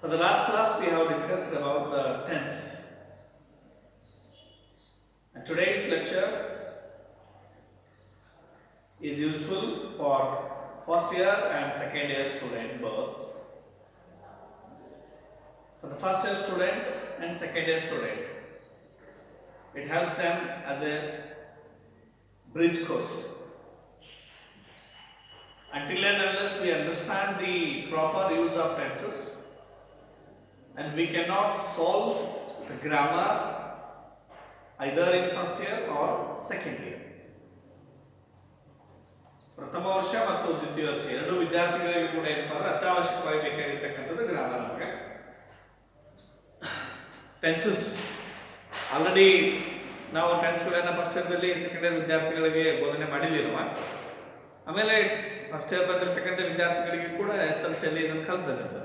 For the last class, we have discussed about the tenses. And today's lecture is useful for first year and second year student both. For the first year student and second year student, it helps them as a bridge course. Until and unless we understand the proper use of tenses, and we cannot solve the grammar either in first year or second year. ಪ್ರಥಮ ವರ್ಷ ಮತ್ತು ದ್ವಿತೀಯ ವರ್ಷ ಎರಡು ವಿದ್ಯಾರ್ಥಿಗಳಿಗೆ ಕೂಡ ಏನಪ್ಪ ಅಂದ್ರೆ ಅತ್ಯವಶ್ಯಕವಾಗಿ ಬೇಕಾಗಿರ್ತಕ್ಕಂಥದ್ದು ಗ್ರಾಮರ್ ನಮಗೆ. ಟೆನ್ಸಸ್ ಆಲ್ರೆಡಿ ನಾವು ಟೆನ್ಸ್ಗಳನ್ನು ಫಸ್ಟ್ ಇಯರ್ದಲ್ಲಿ ಸೆಕೆಂಡ್ ಇಯರ್ ವಿದ್ಯಾರ್ಥಿಗಳಿಗೆ ಬೋಧನೆ ಮಾಡಿದ್ದೀರವ. ಆಮೇಲೆ ಫಸ್ಟ್ ಇಯರ್ ಬಂದಿರತಕ್ಕಂಥ ವಿದ್ಯಾರ್ಥಿಗಳಿಗೆ ಕೂಡ SLCಯಲ್ಲಿ ಇದನ್ನು ಕಲ್ತಿದ್ದಾರೆ.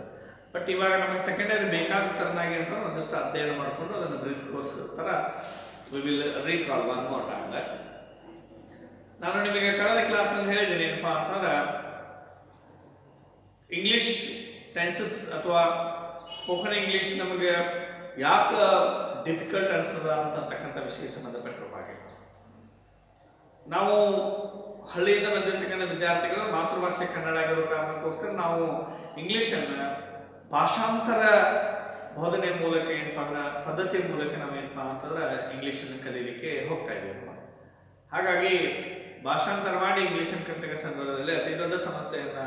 ಬಟ್ ಇವಾಗ ನಮಗೆ ಸೆಕೆಂಡ್ ಇಯರ್ ಬೇಕಾದ ಥರನಾಗಿ ಏನಪ್ಪ ಒಂದಷ್ಟು ಅಧ್ಯಯನ ಮಾಡಿಕೊಂಡು ಅದನ್ನು ಬ್ರಿಡ್ಜ್ ಕೋರ್ಸ್ ಥರ we will recall one more time that. ನಾನು ನಿಮಗೆ ಕಳೆದ ಕ್ಲಾಸ್ನಲ್ಲಿ ಹೇಳಿದ್ದೀನಿ ಏನಪ್ಪ ಅಂತಂದ್ರೆ ಇಂಗ್ಲಿಷ್ ಟೆನ್ಸಸ್ ಅಥವಾ ಸ್ಪೋಕನ್ ಇಂಗ್ಲಿಷ್ ನಮಗೆ ಯಾಕೆ ಡಿಫಿಕಲ್ಟ್ ಅನಿಸ್ತದ ಅಂತಕ್ಕಂಥ ವಿಷಯ ಸಂಬಂಧಪಟ್ಟಿರುವ ಹಾಗೆ ನಾವು ಹಳ್ಳಿಯಿಂದ ಬಂದಿರತಕ್ಕಂಥ ವಿದ್ಯಾರ್ಥಿಗಳು ಮಾತೃಭಾಷೆ ಕನ್ನಡ ಆಗಿರೋ ಕಾರಣಕ್ಕೋಸ್ಕರ ನಾವು ಇಂಗ್ಲೀಷನ್ನು ಭಾಷಾಂತರ ಬೋಧನೆ ಮೂಲಕ ಏನಪ್ಪ ಅಂದ್ರೆ ಪದ್ಧತಿಯ ಮೂಲಕ ನಾವೇನಪ್ಪ ಅಂತಂದ್ರೆ ಇಂಗ್ಲೀಷನ್ನು ಕಲೀಲಿಕ್ಕೆ ಹೋಗ್ತಾ ಇದ್ದೀವಿ. ಹಾಗಾಗಿ ಭಾಷಾಂತರ ಮಾಡಿ ಇಂಗ್ಲೀಷನ್ನು ಕಲಿತಕ್ಕ ಸಂದರ್ಭದಲ್ಲಿ ಅತಿ ದೊಡ್ಡ ಸಮಸ್ಯೆಯನ್ನು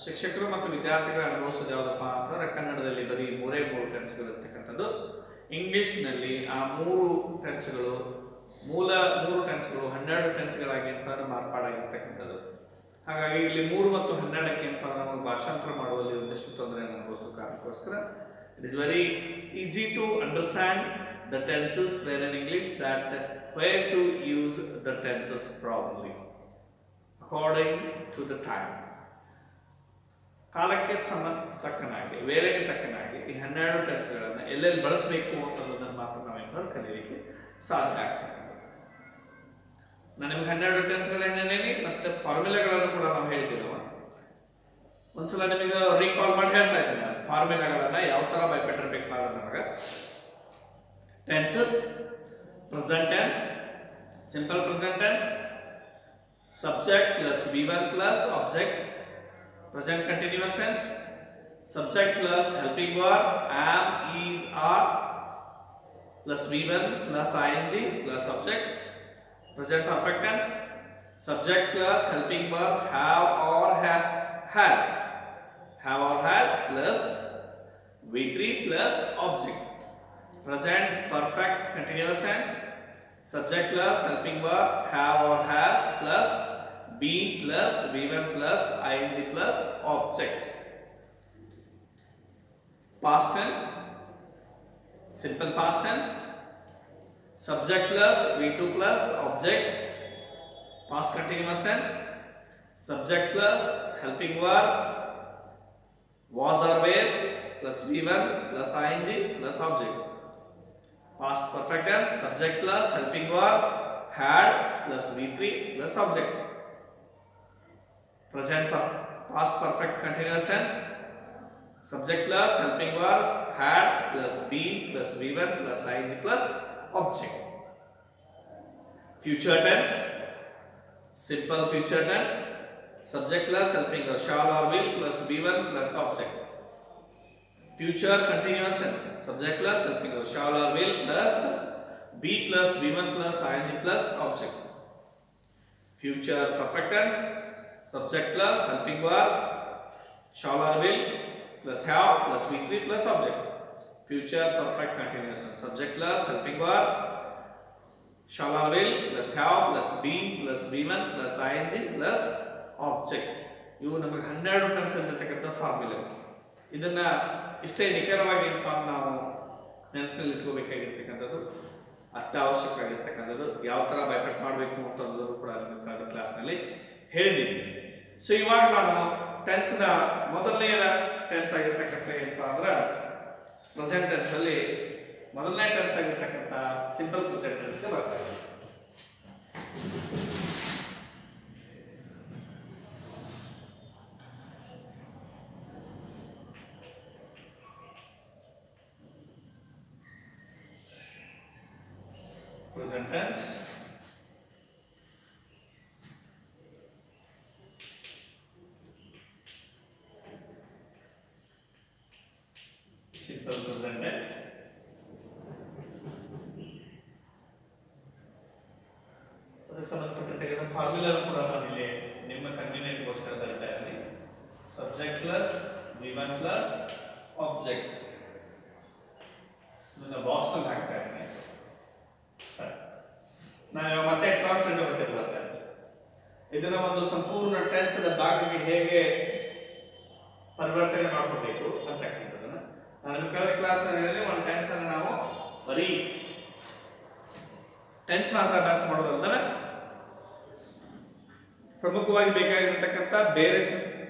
ಶಿಕ್ಷಕರು ಮತ್ತು ವಿದ್ಯಾರ್ಥಿಗಳು ಅನುಭವಿಸೋದು ಯಾವುದಪ್ಪ ಅಂತಂದ್ರೆ ಕನ್ನಡದಲ್ಲಿ ಬರೀ ಮೂರೇ ಟೆನ್ಸ್ಗಳು ಇರ್ತಕ್ಕಂಥದ್ದು. ಇಂಗ್ಲೀಷ್ನಲ್ಲಿ ಆ ಮೂರು ಟೆನ್ಸ್ಗಳು ಮೂಲ 3 ಟೆನ್ಸ್ಗಳು 12 ಟೆನ್ಸ್ಗಳಾಗಿ ಏನಪ್ಪ ಮಾರ್ಪಾಡಾಗಿರ್ತಕ್ಕಂಥದ್ದು. ಹಾಗಾಗಿ ಇಲ್ಲಿ 3 ಮತ್ತು 12ಕ್ಕೆ ಏನಪ್ಪ ನಮಗೆ ಭಾಷಾಂತರ ಮಾಡುವಲ್ಲಿ ಒಂದಷ್ಟು ತೊಂದರೆಯನ್ನು ಅನುಭವಿಸೋ ಕಾರಣಕ್ಕೋಸ್ಕರ it is very easy to understand the tenses where in English that where to use the tenses properly according to the time. ಕಾಲಕ್ಕೆ ತಕ್ಕನಾಗಿ ವೇಳೆಗೆ ತಕ್ಕನಾಗಿ ಈ 12 ಟೆನ್ಸ್ಗಳನ್ನು ಎಲ್ಲೆಲ್ಲಿ ಬಳಸಬೇಕು ಅಂತದನ್ನು ಮಾತ್ರ ನಾವೇನು ಕಲೀಲಿಕ್ಕೆ ಸಾಧ್ಯ ಆಗ್ತದೆ. ನಾನು ನಿಮ್ಗೆ 12 ಟೆನ್ಸ್ಗಳು ಏನೇನೇನಿ ಮತ್ತೆ ಫಾರ್ಮುಲಾಗಳನ್ನು ಕೂಡ ನಾವು ಹೇಳಿದ್ದೀವಿ. ಒಂದ್ಸಲ ನಿಮಗೆ ರೀಕಾಲ್ ಮಾಡಿ ಹೇಳ್ತಾ ಇದ್ದೀನಿ ನಾನು ಫಾರ್ಮುಲಾಗಳನ್ನು ಯಾವ ಥರ ಬೈಪೆಟ್ಟಿರ್ಬೇಕು ಮಾಡೋದು ನಮಗೆ. Tenses present tense, simple present tense, subject plus V1 plus object, present continuous tense, subject plus helping verb am, is, are plus V1 plus ing plus subject, present perfect tense, subject plus helping verb have or has, have or has plus V3 plus object. Present perfect continuous tense, subject plus helping verb have or has plus be plus V1 plus ing plus object. Past tense, simple past tense, subject plus V2 plus object. Past continuous tense, subject plus helping verb was or were plus V1 plus ing plus object. Past perfect tense, subject plus helping verb had plus V3 plus object. Present past perfect continuous tense, subject plus helping verb had plus be plus V1 plus ing plus object. Future tense, simple future tense, subject plus helping verb shall or will plus V1 plus object. Future continuous tense, subject plus helping verb shall or will plus be plus V1 plus ing plus object. Future perfect tense, subject plus helping verb shall or will plus have plus V3 plus object. Future perfect continuous tense, subject plus helping verb shall or will plus have plus be plus V1 plus ing plus object. ಇವು ನಮಗೆ 12 tense ಇರತಕ್ಕಂಥ formula. ಇದನ್ನ ಇಷ್ಟೇ ನಿಖರವಾಗಿ ನಾವು ನೆನಪಿನಲ್ಲಿ ಇಟ್ಕೋಬೇಕಾಗಿರ್ತಕ್ಕಂಥದ್ದು ಅತ್ಯವಶ್ಯಕ ಆಗಿರ್ತಕ್ಕಂಥದ್ದು. ಯಾವ ಥರ ಬೈಪೆಟ್ ಮಾಡಬೇಕು ಅಂತಂದರೂ ಕೂಡ ಕಳೆದ ಕ್ಲಾಸ್ನಲ್ಲಿ ಹೇಳಿದ್ದೀನಿ. ಸೊ ಇವಾಗ ನಾನು ಟೆನ್ಸ್ನ ಮೊದಲನೆಯ ಟೆನ್ಸ್ ಆಗಿರ್ತಕ್ಕಂಥ ಏನಪ್ಪ ಅಂದ್ರೆ ಪ್ರೆಸೆಂಟ್ ಟೆನ್ಸಲ್ಲಿ ಮೊದಲನೇ ಟೆನ್ಸ್ ಆಗಿರ್ತಕ್ಕಂಥ ಸಿಂಪಲ್ ಪ್ರೆಸೆಂಟ್ ಟೆನ್ಸ್ಗೆ ಬರ್ತಾ ಇದೆ. present tense. Simple present tense. ಅದಕ್ಕೆ ಸಂಬಂಧಪಟ್ಟಂತೆ ಫಾರ್ಮುಲಾ ಕೂಡ ನಾನು ಇಲ್ಲಿ ನಿಮ್ಮ ಕನ್ವೀನಿಯಂಟ್ಗೋಸ್ಕರ ಬರೀತಾ ಇದ್ದೀನಿ. Subject plus V1 plus object ಇದನ್ನ ಬಾಕ್ಸ್ ನಲ್ಲಿ ಹಾಕ್ತಾ ಇದ್ದೀನಿ. ಸರಿ, ನಾನು ಮತ್ತೆ ಟ್ರಾನ್ಸ್ಲೇಟ್ ಬರ್ತಾ ಇದನ್ನ ಒಂದು ಸಂಪೂರ್ಣ ಟೆನ್ಸ್ ಭಾಗಕ್ಕೆ ಹೇಗೆ ಪರಿವರ್ತನೆ ಮಾಡ್ಕೋಬೇಕು ಅಂತಕ್ಕಂಥದ್ದನ್ನ ನಾನು ಕಳೆದ ಕ್ಲಾಸ್ ನಲ್ಲಿ ಒಂದು ಟೆನ್ಸ್ ಅನ್ನು ನಾವು ಬರೀ ಟೆನ್ಸ್ ಮಾತ್ರ ಅಭ್ಯಾಸ ಮಾಡೋದಲ್ಲ, ಪ್ರಮುಖವಾಗಿ ಬೇಕಾಗಿರತಕ್ಕಂಥ ಬೇರೆ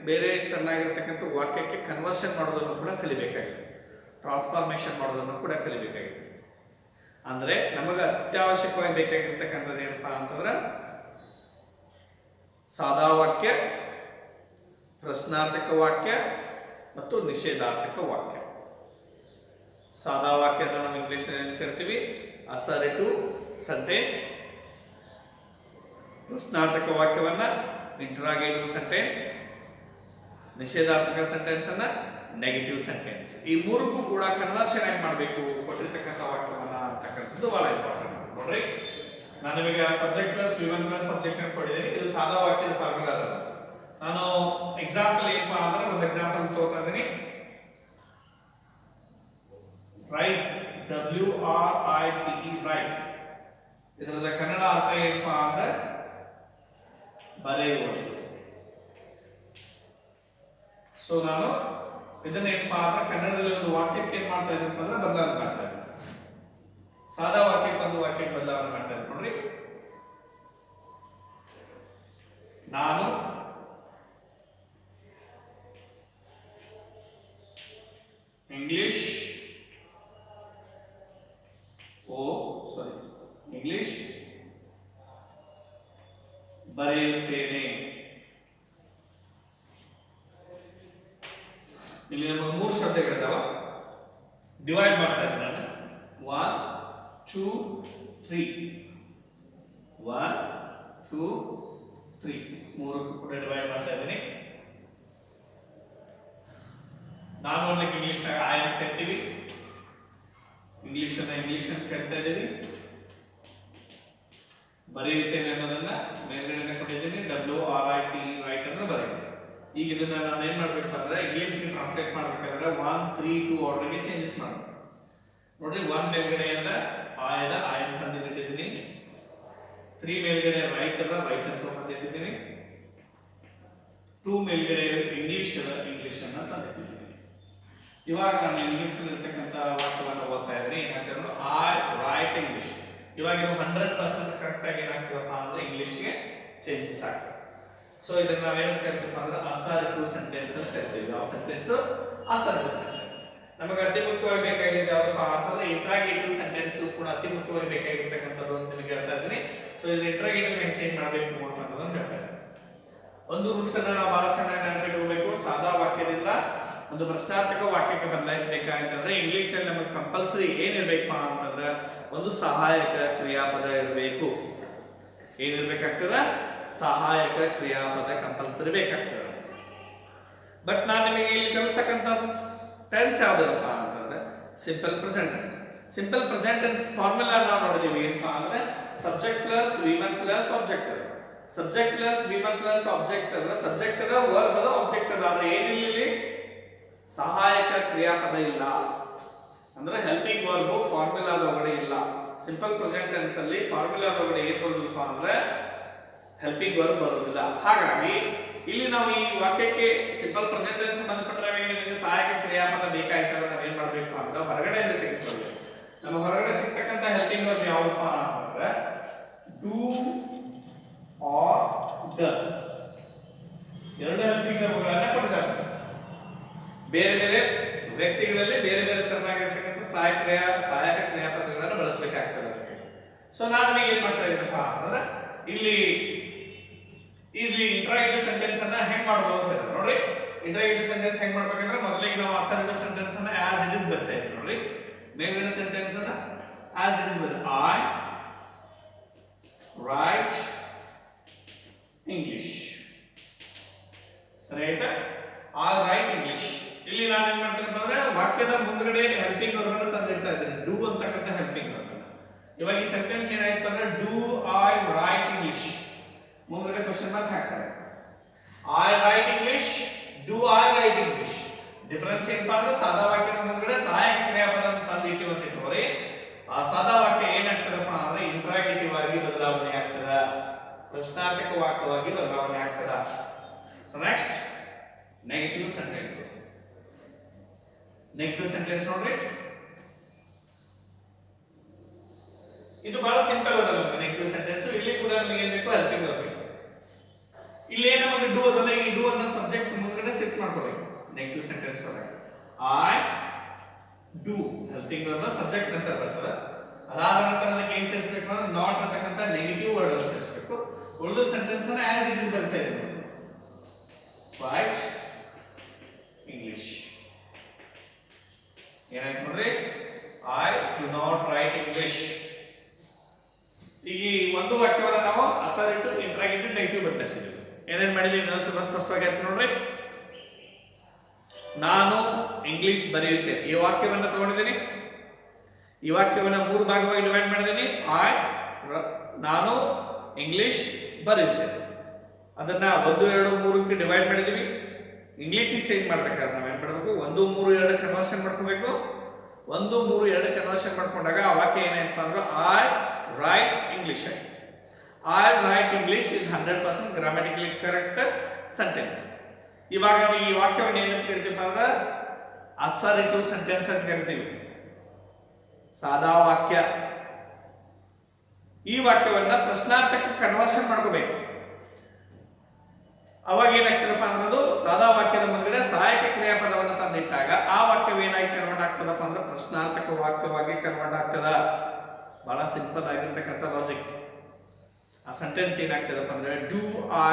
ಬೇರೆ ತರನಾಗಿರ್ತಕ್ಕಂಥ ವಾಕ್ಯಕ್ಕೆ ಕನ್ವರ್ಷನ್ ಮಾಡೋದನ್ನು ಕೂಡ ಕಲಿಬೇಕಾಗಿದೆ, ಟ್ರಾನ್ಸ್ಫಾರ್ಮೇಶನ್ ಮಾಡೋದನ್ನು ಕೂಡ ಕಲಿಬೇಕಾಗಿದೆ. ಅಂದ್ರೆ ನಮಗೆ ಅತ್ಯವಶ್ಯಕವಾಗಿ ಬೇಕಾಗಿರ್ತಕ್ಕಂಥದ್ದು ಏನಪ್ಪಾ ಅಂತಂದ್ರೆ ಸಾದಾ ವಾಕ್ಯ, ಪ್ರಶ್ನಾರ್ಥಕ ವಾಕ್ಯ ಮತ್ತು ನಿಷೇಧಾರ್ಥಕ ವಾಕ್ಯ. ಸಾದಾ ವಾಕ್ಯ ನಾವು ಇಂಗ್ಲಿಷ್ ನಲ್ಲಿ ಕರಿತೀವಿ ಅಸರ್ಟಿವ್ ಸೆಂಟೆನ್ಸ್. ಪ್ರಶ್ನಾರ್ಥಕ ವಾಕ್ಯವನ್ನ ಇಂಟರಾಗೇಟಿವ್ ಸೆಂಟೆನ್ಸ್, ನಿಷೇಧಾರ್ಥಕ ಸೆಂಟೆನ್ಸ್ ಅನ್ನ ನೆಗೆಟಿವ್ ಸೆಂಟೆನ್ಸ್. ಈ ಮೂರಕ್ಕೂ ಕೂಡ ಕನ್ವರ್ಷನ್ ಆಗಿ ಮಾಡಬೇಕು ಕೊಟ್ಟಿರ್ತಕ್ಕಂಥ ವಾಕ್ಯವನ್ನ ಅಂತಕ್ಕಂಥದ್ದು ಬಹಳ ಇಂಪಾರ್ಟೆಂಟ್. ನೋಡ್ರಿ, ನಾನು ನಿಮಗೆ subject plus V1 plus subject ಅನ್ನು ಕೊಟ್ಟಿದ್ದೀನಿ. ಇದು ಸಾದಾ ವಾಕ್ಯದ ಫಾರ್ಮುಲಾ ಅದ. ನಾನು ಎಕ್ಸಾಂಪಲ್ ಏನಪ್ಪಾ ಅಂದ್ರೆ ಒಂದು ಎಕ್ಸಾಂಪಲ್ ತಗೋತಾ ಇದ್ದೀನಿ. Write, WRITE write. ಇದರದ ಕನ್ನಡ ಅರ್ಥ ಏನಪ್ಪಾ ಅಂದ್ರೆ ಬರೆಯುವುದು. ಸೊ ನಾನು ಇದನ್ನ ಏನಪ್ಪಾ ಅಂದ್ರೆ ಕನ್ನಡದಲ್ಲಿ ಒಂದು ವಾಕ್ಯಕ್ಕೆ ಏನ್ ಮಾಡ್ತಾ ಇದ್ದೀನಿ ಅಂದ್ರೆ ಬದಲಾವಣೆ ಮಾಡ್ತಾ ಇದ್ದೀನಿ. ಸಾದಾ ವಾಕ್ಯಕ್ಕೆ ಒಂದು ವಾಕ್ಯಕ್ಕೆ ಬದಲಾವಣೆ ಮಾಡ್ತಾ ಇದ್ದೀನಿ. ನೋಡ್ರಿ, ನಾನು ಇಂಗ್ಲಿಷ್ ಇಂಗ್ಲಿಷ್ ಬರೆಯುತ್ತೇನೆ. ಇಲ್ಲಿ ನಮಗೆ ಮೂರು ಶಬ್ದಗಳಿದಾವ, ಡಿವೈಡ್ ಮಾಡ್ತಾ ಇದ್ದೀನಿ ನಾನು. 1 2 3 1 2 3 ಮೂರಕ್ಕೂ ಕೂಡ ಡಿವೈಡ್ ಮಾಡ್ತಾ ಇದ್ದೀನಿ. ನಾನು ಅನ್ನಕ್ಕೆ ಇಂಗ್ಲಿಷ್ ಐ ಅಂತ ಕರಿತೀವಿ, ಇಂಗ್ಲಿಷ್ ಅಂತ ಕರಿತಾ ಇದ್ದೀವಿ. ಬರೆಯುತ್ತೇನೆ ಅನ್ನೋದನ್ನ ಮೇಲ್ಗಡೆ ಕೊಟ್ಟಿದ್ದೀನಿ, WRITE ರೈಟ್ ಅನ್ನು ಬರೆಯುತ್ತೇನೆ. ಈಗ ಇದನ್ನ ನಾನು ಏನ್ ಮಾಡ್ಬೇಕು ಅಂದ್ರೆ ಇಂಗ್ಲಿಷ್ಗೆ ಟ್ರಾನ್ಸ್ಲೇಟ್ ಮಾಡ್ಬೇಕಾದ್ರೆ 1 3 2 ಆರ್ಡರ್ಗೆ ಚೇಂಜಸ್ ಮಾಡಬೇಕು. ನೋಡ್ರಿ, 1 ಮೇಲ್ಗಡೆಯಿಂದ ಆಯದ ಆಯ ಅಂತ ತಂದಿಟ್ಟಿದ್ದೀನಿ, 3 ಮೇಲ್ಗಡೆ ರೈಟ್ ಅದ ರೈಟ್ ಅಂತ ತಂದಿಟ್ಟಿದ್ದೀನಿ, 2 ಮೇಲ್ಗಡೆ ಇಂಗ್ಲಿಷ್ ಅನ್ನ ತಂದಿಟ್ಟಿದ್ದೀನಿ. ಇವಾಗ ನಾನು ಇಂಗ್ಲಿಷ್ ಇರತಕ್ಕಂಥ ವಾಕ್ಯವನ್ನು ಓದ್ತಾ ಇದ್ದೀನಿ. ಏನಾಗ್ತದೆ, ಐ ರೈಟ್ ಇಂಗ್ಲಿಷ್. ಇವಾಗ ಇದು 100% ಕರೆಕ್ಟ್ ಆಗಿ ಏನಾಗ್ತದಪ್ಪ ಅಂದ್ರೆ ಇಂಗ್ಲಿಷ್ಗೆ ಚೇಂಜಸ್ ಆಗ್ತದೆ. ಸೊ ಇದನ್ನ ನಾವೇನಂತ ಕರಿತೀವಿ ಅಂದ್ರೆ ಅಸರ್ಟಿವ್ ಸೆಂಟೆನ್ಸ್ ಅಂತ ಕರಿತೀವಿ. ಯಾವ ಸೆಂಟೆನ್ಸ್? Assertive sentence. ನಮಗೆ ಅತಿ ಮುಖ್ಯವಾಗಿ ಬೇಕಾಗಿದ್ದು ಯಾವ್ದಪ್ಪ ಅಂತಂದ್ರೆ ಇಂಟ್ರಾಗೇಟಿವ್ ಸೆಂಟೆನ್ಸ್ ಕೂಡ ಅತಿ ಮುಖ್ಯವಾಗಿ ಬೇಕಾಗಿರ್ತಕ್ಕಂಥದ್ದು ಅಂತ ನಿಮಗೆ ಹೇಳ್ತಾ ಇದ್ದೀನಿ. ಸೊ ಇಲ್ಲಿ ಇಂಟ್ರಾಗೇಟಿವ್ ಹೆಂಗೆ ಚೇಂಜ್ ಮಾಡಬೇಕು ಅಂತ ಅನ್ನೋದನ್ನ ಹೇಳ್ತಾ ಇದ್ದೀನಿ. ಒಂದು ರೂಲ್ಸ್ ಅನ್ನ ನಾವು ಬಹಳ ಚೆನ್ನಾಗಿ ನೆನಪಿಟ್ಕೋಬೇಕು. ಸಾದಾ ವಾಕ್ಯದಿಂದ ಒಂದು ಪ್ರಶ್ನಾರ್ಥಕ ವಾಕ್ಯಕ್ಕೆ ಬದಲಾಯಿಸಬೇಕಾಗಿತ್ತಂದ್ರೆ ಇಂಗ್ಲಿಷ್ ನಲ್ಲಿ ನಮಗೆ ಕಂಪಲ್ಸರಿ ಏನಿರ್ಬೇಕಪ್ಪ ಅಂತಂದ್ರೆ ಒಂದು ಸಹಾಯಕ ಕ್ರಿಯಾಪದ ಇರಬೇಕು. ಏನಿರ್ಬೇಕಾಗ್ತದ? ಸಹಾಯಕ ಕ್ರಿಯಾಪದ ಕಂಪಲ್ಸರಿ ಬೇಕಾಗ್ತದೆ. ಬಟ್ ನಾನು ನಿಮಗೆ ಇಲ್ಲಿ ಕಲಿಸ್ತಕ್ಕಂಥ ಟೆನ್ಸ್ ಯಾವ್ದಪ್ಪ ಅಂತಂದ್ರೆ simple present tense. Simple present tense formula ನಾವು ನೋಡಿದೀವಿ ಏನಪ್ಪಾ ಅಂದ್ರೆ subject plus V1 plus object ಅದ. Subject plus V1 plus object ಅದ, ಸಬ್ಜೆಕ್ಟ್ ಅದ, ವರ್ಬ್ ಅದ, ಆಬ್ಜೆಕ್ಟ್ ಅದ. ಆದ್ರೆ ಏನಿಲ್ಲ ಇಲ್ಲಿ ಸಹಾಯಕ ಕ್ರಿಯಾಪದ ಇಲ್ಲ. ಅಂದ್ರೆ ಹೆಲ್ಪಿಂಗ್ ವರ್ಬ್ ಫಾರ್ಮುಲಾದ ಒಳಗಡೆ ಇಲ್ಲ. ಸಿಂಪಲ್ ಪ್ರೆಸೆಂಟ್ ಟೆನ್ಸ್ ಅಲ್ಲಿ ಫಾರ್ಮುಲಾದ ಒಳಗಡೆ ಏನ್ ಬರೋದಿಲ್ಲ ಅಂದ್ರೆ ಹೆಲ್ಪಿಂಗ್ ವರ್ಬ್ ಬರೋದಿಲ್ಲ. ಹಾಗಾಗಿ ಇಲ್ಲಿ ನಾವು ಈ ವಾಕ್ಯಕ್ಕೆ ಸಿಂಪಲ್ ಪ್ರೆಸೆಂಟ್ ಟೆನ್ಸ್ ಸಂಬಂಧಪಟ್ಟ ನಿಮಗೆ ಸಹಾಯಕ ಕ್ರಿಯಾಪದ ಬೇಕಾಯ್ತಂದ್ರೆ ನಾವು ಏನ್ ಮಾಡ್ಬೇಕು ಅಂದ್ರೆ ಹೊರಗಡೆಯಿಂದ ತೆಗೆದುಕೊಳ್ಳಬೇಕು. ನಮ್ಮ ಹೊರಗಡೆ ಸಿಗ್ತಕ್ಕಂಥ ಹೆಲ್ಪಿಂಗ್ ವರ್ಬ್ ಯಾವಪ್ಪ ಅಂತಂದ್ರೆ ಡೂ ಆರ್ ಡಸ್. ಎರಡು ಹೆಲ್ಪಿಂಗ್ ವರ್ಬ್ಗಳನ್ನ ಕೊಟ್ಟಿದ್ದಾರೆ. ಬೇರೆ ಬೇರೆ ವ್ಯಕ್ತಿಗಳಲ್ಲಿ ಬೇರೆ ಬೇರೆ ತರನಾಗಿರ್ತಕ್ಕಂಥ ಸಹಾಯಕ ಕ್ರಿಯಾಪದಗಳನ್ನು ಬಳಸಬೇಕಾಗ್ತದೆ. ಸೊ ನಾನು ಏನ್ ಮಾಡ್ತಾ ಇದ್ದೀನಪ್ಪ ಅಂತಂದ್ರೆ ಇಲ್ಲಿ ಇಂಟ್ರಾಗೇಟಿವ್ ಸೆಂಟೆನ್ಸ್ ಅನ್ನ ಹೆಂಗ್ ಮಾಡಬಹುದು ಅಂತ ಹೇಳ್ತಾರೆ. ನೋಡ್ರಿ, ಇಂಟ್ರಾಗೇಟಿವ್ ಸೆಂಟೆನ್ಸ್ ಹೆಂಗ್ ಮಾಡ್ಬೇಕಂದ್ರೆ ಮೊದಲಿಗೆ ನಾವು ಅಸರ್ಟಿವ್ ಸೆಂಟೆನ್ಸ್ ಅನ್ನ ಆಸ್ ಇಟ್ ಇಸ್ ಬರ್ತಾ ಇದ್ದೀವಿ. ನೋಡ್ರಿ, ಮೇಲ್ಗಡೆ ಸೆಂಟೆನ್ಸ್ ಅನ್ನ ಆಸ್ ಇಟ್ ಇಸ್ ಬರುತ್ತೆ. I write English. ಸರಿ ಆಯ್ತಾ? All right English. ಇಲ್ಲಿ ನಾನು ಏನ್ ಮಾಡ್ತೀನಿ ಅಂದ್ರೆ ವಾಕ್ಯದ ಮುಂದ್ಗಡೆ ಹೆಲ್ಪಿಂಗ್ ವರ್ಬ್ ಅನ್ನು ತಂದಿಡ್ತಾ ಇದ್ದೀನಿ, ಡೂ ಅಂತಕ್ಕಂಥ ಹೆಲ್ಪಿಂಗ್ ವರ್ಬ್. ಇವಾಗ ಈ ಸೆಂಟೆನ್ಸ್ ಏನಾಯ್ತು ಅಂದ್ರೆ ಡೂ ಐ ರೈಟ್ ಇಂಗ್ಲಿಷ್, ಮುಂದ್ಗಡೆ ಕ್ವಶನ್ ಮಾರ್ಕ್ ಹಾಕ್ತಾರೆ. I write English, do I write English. Difference ಏನಪ್ಪಾ ಅಂದ್ರೆ ಸಾದಾ ವಾಕ್ಯದ ಮುಂದ್ಗಡೆ ಸಹಾಯಕ ಕ್ರಿಯಾಪದ ತಂದಿಟ್ಟಿವಿ ಅಂತ ಇಟ್ಕೋರಿ. ಆ ಸಾದಾ ವಾಕ್ಯ ಏನಾಗ್ತದಪ್ಪ ಅಂದ್ರೆ ಇಂಟ್ರಾಗೇಟಿವ್ ಆಗಿ ಬದಲಾವಣೆ ಆಗ್ತದ, ಪ್ರಶ್ನಾರ್ಥಕ ವಾಕ್ಯವಾಗಿ ಬದಲಾವಣೆ ಆಗ್ತದ. So next negative sentences. Negative sentence ನೋಡ್ರಿ, ಇದು ಬಹಳ ಸಿಂಪಲ್ ಅದ ನೆಗೆಟಿವ್ ಸೆಂಟೆನ್ಸ್. ಇಲ್ಲಿ ಕೂಡ ನಮಗೆ ಏನ್ ಬೇಕು, ಹೆಲ್ಪಿಂಗ್ ವರ್ಬ್. ಇಲ್ಲಿ ಏನು ನಮಗೆ ಡೂ ಅದಲ್ಲ, ಈ ಡೂ ಅನ್ನ ಸಬ್ಜೆಕ್ಟ್ ಮುಂದ್ಗಡೆ ಶಿಫ್ಟ್ ಮಾಡ್ಕೋಬೇಕು ನೆಗೆಟಿವ್ ಸೆಂಟೆನ್ಸ್ ಒಳಗೆ. I do helping verb subject ಅಂತ ಬರ್ತದೆ. ಅದಾದ ನಂತರ ಅದಕ್ಕೆ ಏನ್ ಸೇರಿಸಬೇಕು ಅಂದ್ರೆ ನಾಟ್ ಅಂತಕ್ಕಂಥ ನೆಗೆಟಿವ್ ವರ್ಡ್ ಅನ್ನು ಸೇರಿಸಬೇಕು. ಉಳಿದ ಸೆಂಟೆನ್ಸ್ ಅನ್ನ ಆಸ್ ಇಟ್ ಇಸ್ ಬರ್ತಾ ಇದೆ. ರೈಟ್ ಇಂಗ್ಲಿಷ್ ಏನಾಯ್ತು ನೋಡ್ರಿ, I do not write English. ಈ ಒಂದು ವಾಕ್ಯವನ್ನು ನಾವು ಅಸರ್ಟಿವ್, ಇಂಟ್ರಾಗೇಟಿವ್, ನೆಗೆಟಿವ್ ಬದಲಾಯಿಸಿದ್ವಿ. ಏನೇನ್ ಮಾಡಿದ್ವಿ ಇನ್ನೊಂದು ಸ್ವಲ್ಪ ಸ್ಪಷ್ಟವಾಗಿ ಆಯ್ತು ನೋಡ್ರಿ. ನಾನು ಇಂಗ್ಲಿಷ್ ಬರೆಯುತ್ತೇನೆ, ಈ ವಾಕ್ಯವನ್ನು ತಗೊಂಡಿದ್ದೀನಿ. ಈ ವಾಕ್ಯವನ್ನು 3 ಭಾಗವಾಗಿ ಡಿವೈಡ್ ಮಾಡಿದ್ದೀನಿ. ನಾನು ಇಂಗ್ಲಿಷ್ ಬರೆಯುತ್ತೇನೆ. ಅದನ್ನ 1, 2, 3ಕ್ಕೆ ಡಿವೈಡ್ ಮಾಡಿದೀವಿ. ಇಂಗ್ಲಿಷಿಗೆ ಚೇಂಜ್ ಮಾಡ್ಬೇಕಾದ್ರೆ ನಾವೇನ್ ಮಾಡಬೇಕು, 1, 3, 2 ಕನ್ವರ್ಷನ್ ಮಾಡ್ಕೋಬೇಕು. 1, 3, 2 ಕನ್ವರ್ಷನ್ ಮಾಡ್ಕೊಂಡಾಗ ಆ ವಾಕ್ಯ ಏನಾಯ್ತು ಅಂದ್ರೆ I write English. I write English is 100% grammatically correct sentence. ಇವಾಗ ನಾವು ಈ ವಾಕ್ಯವನ್ನು ಏನಂತ ಕರಿತೀವಿ ಅಂದ್ರೆ ಅಸರ್ಟಿವ್ ಸೆಂಟೆನ್ಸ್ ಅಂತ ಕರಿತೀವಿ, ಸಾದಾ ವಾಕ್ಯ. ಈ ವಾಕ್ಯವನ್ನ ಪ್ರಶ್ನಾರ್ಥಕ ಕನ್ವರ್ಷನ್ ಮಾಡ್ಕೋಬೇಕು. ಅವಾಗ ಏನಾಗ್ತದಪ್ಪ ಅನ್ನೋದು ಸಾದಾ ವಾಕ್ಯದ ಮುಂದೆ ಸಹಾಯಕ ಕ್ರಿಯಾಪದವನ್ನು ತಂದಿಟ್ಟಾಗ ಆ ವಾಕ್ಯವು ಏನಾಗಿ ಕನ್ವರ್ಟ್ ಆಗ್ತದಪ್ಪ ಅಂದ್ರೆ ಪ್ರಶ್ನಾರ್ಥಕ ವಾಕ್ಯವಾಗಿ ಕನ್ವರ್ಟ್ ಆಗ್ತದ. ಬಹಳ ಸಿಂಪಲ್ ಆಗಿರ್ತಕ್ಕಂಥ ಲಾಜಿಕ್. ಆ ಸೆಂಟೆನ್ಸ್ ಏನಾಗ್ತದಪ್ಪ ಅಂದ್ರೆ ಡೂ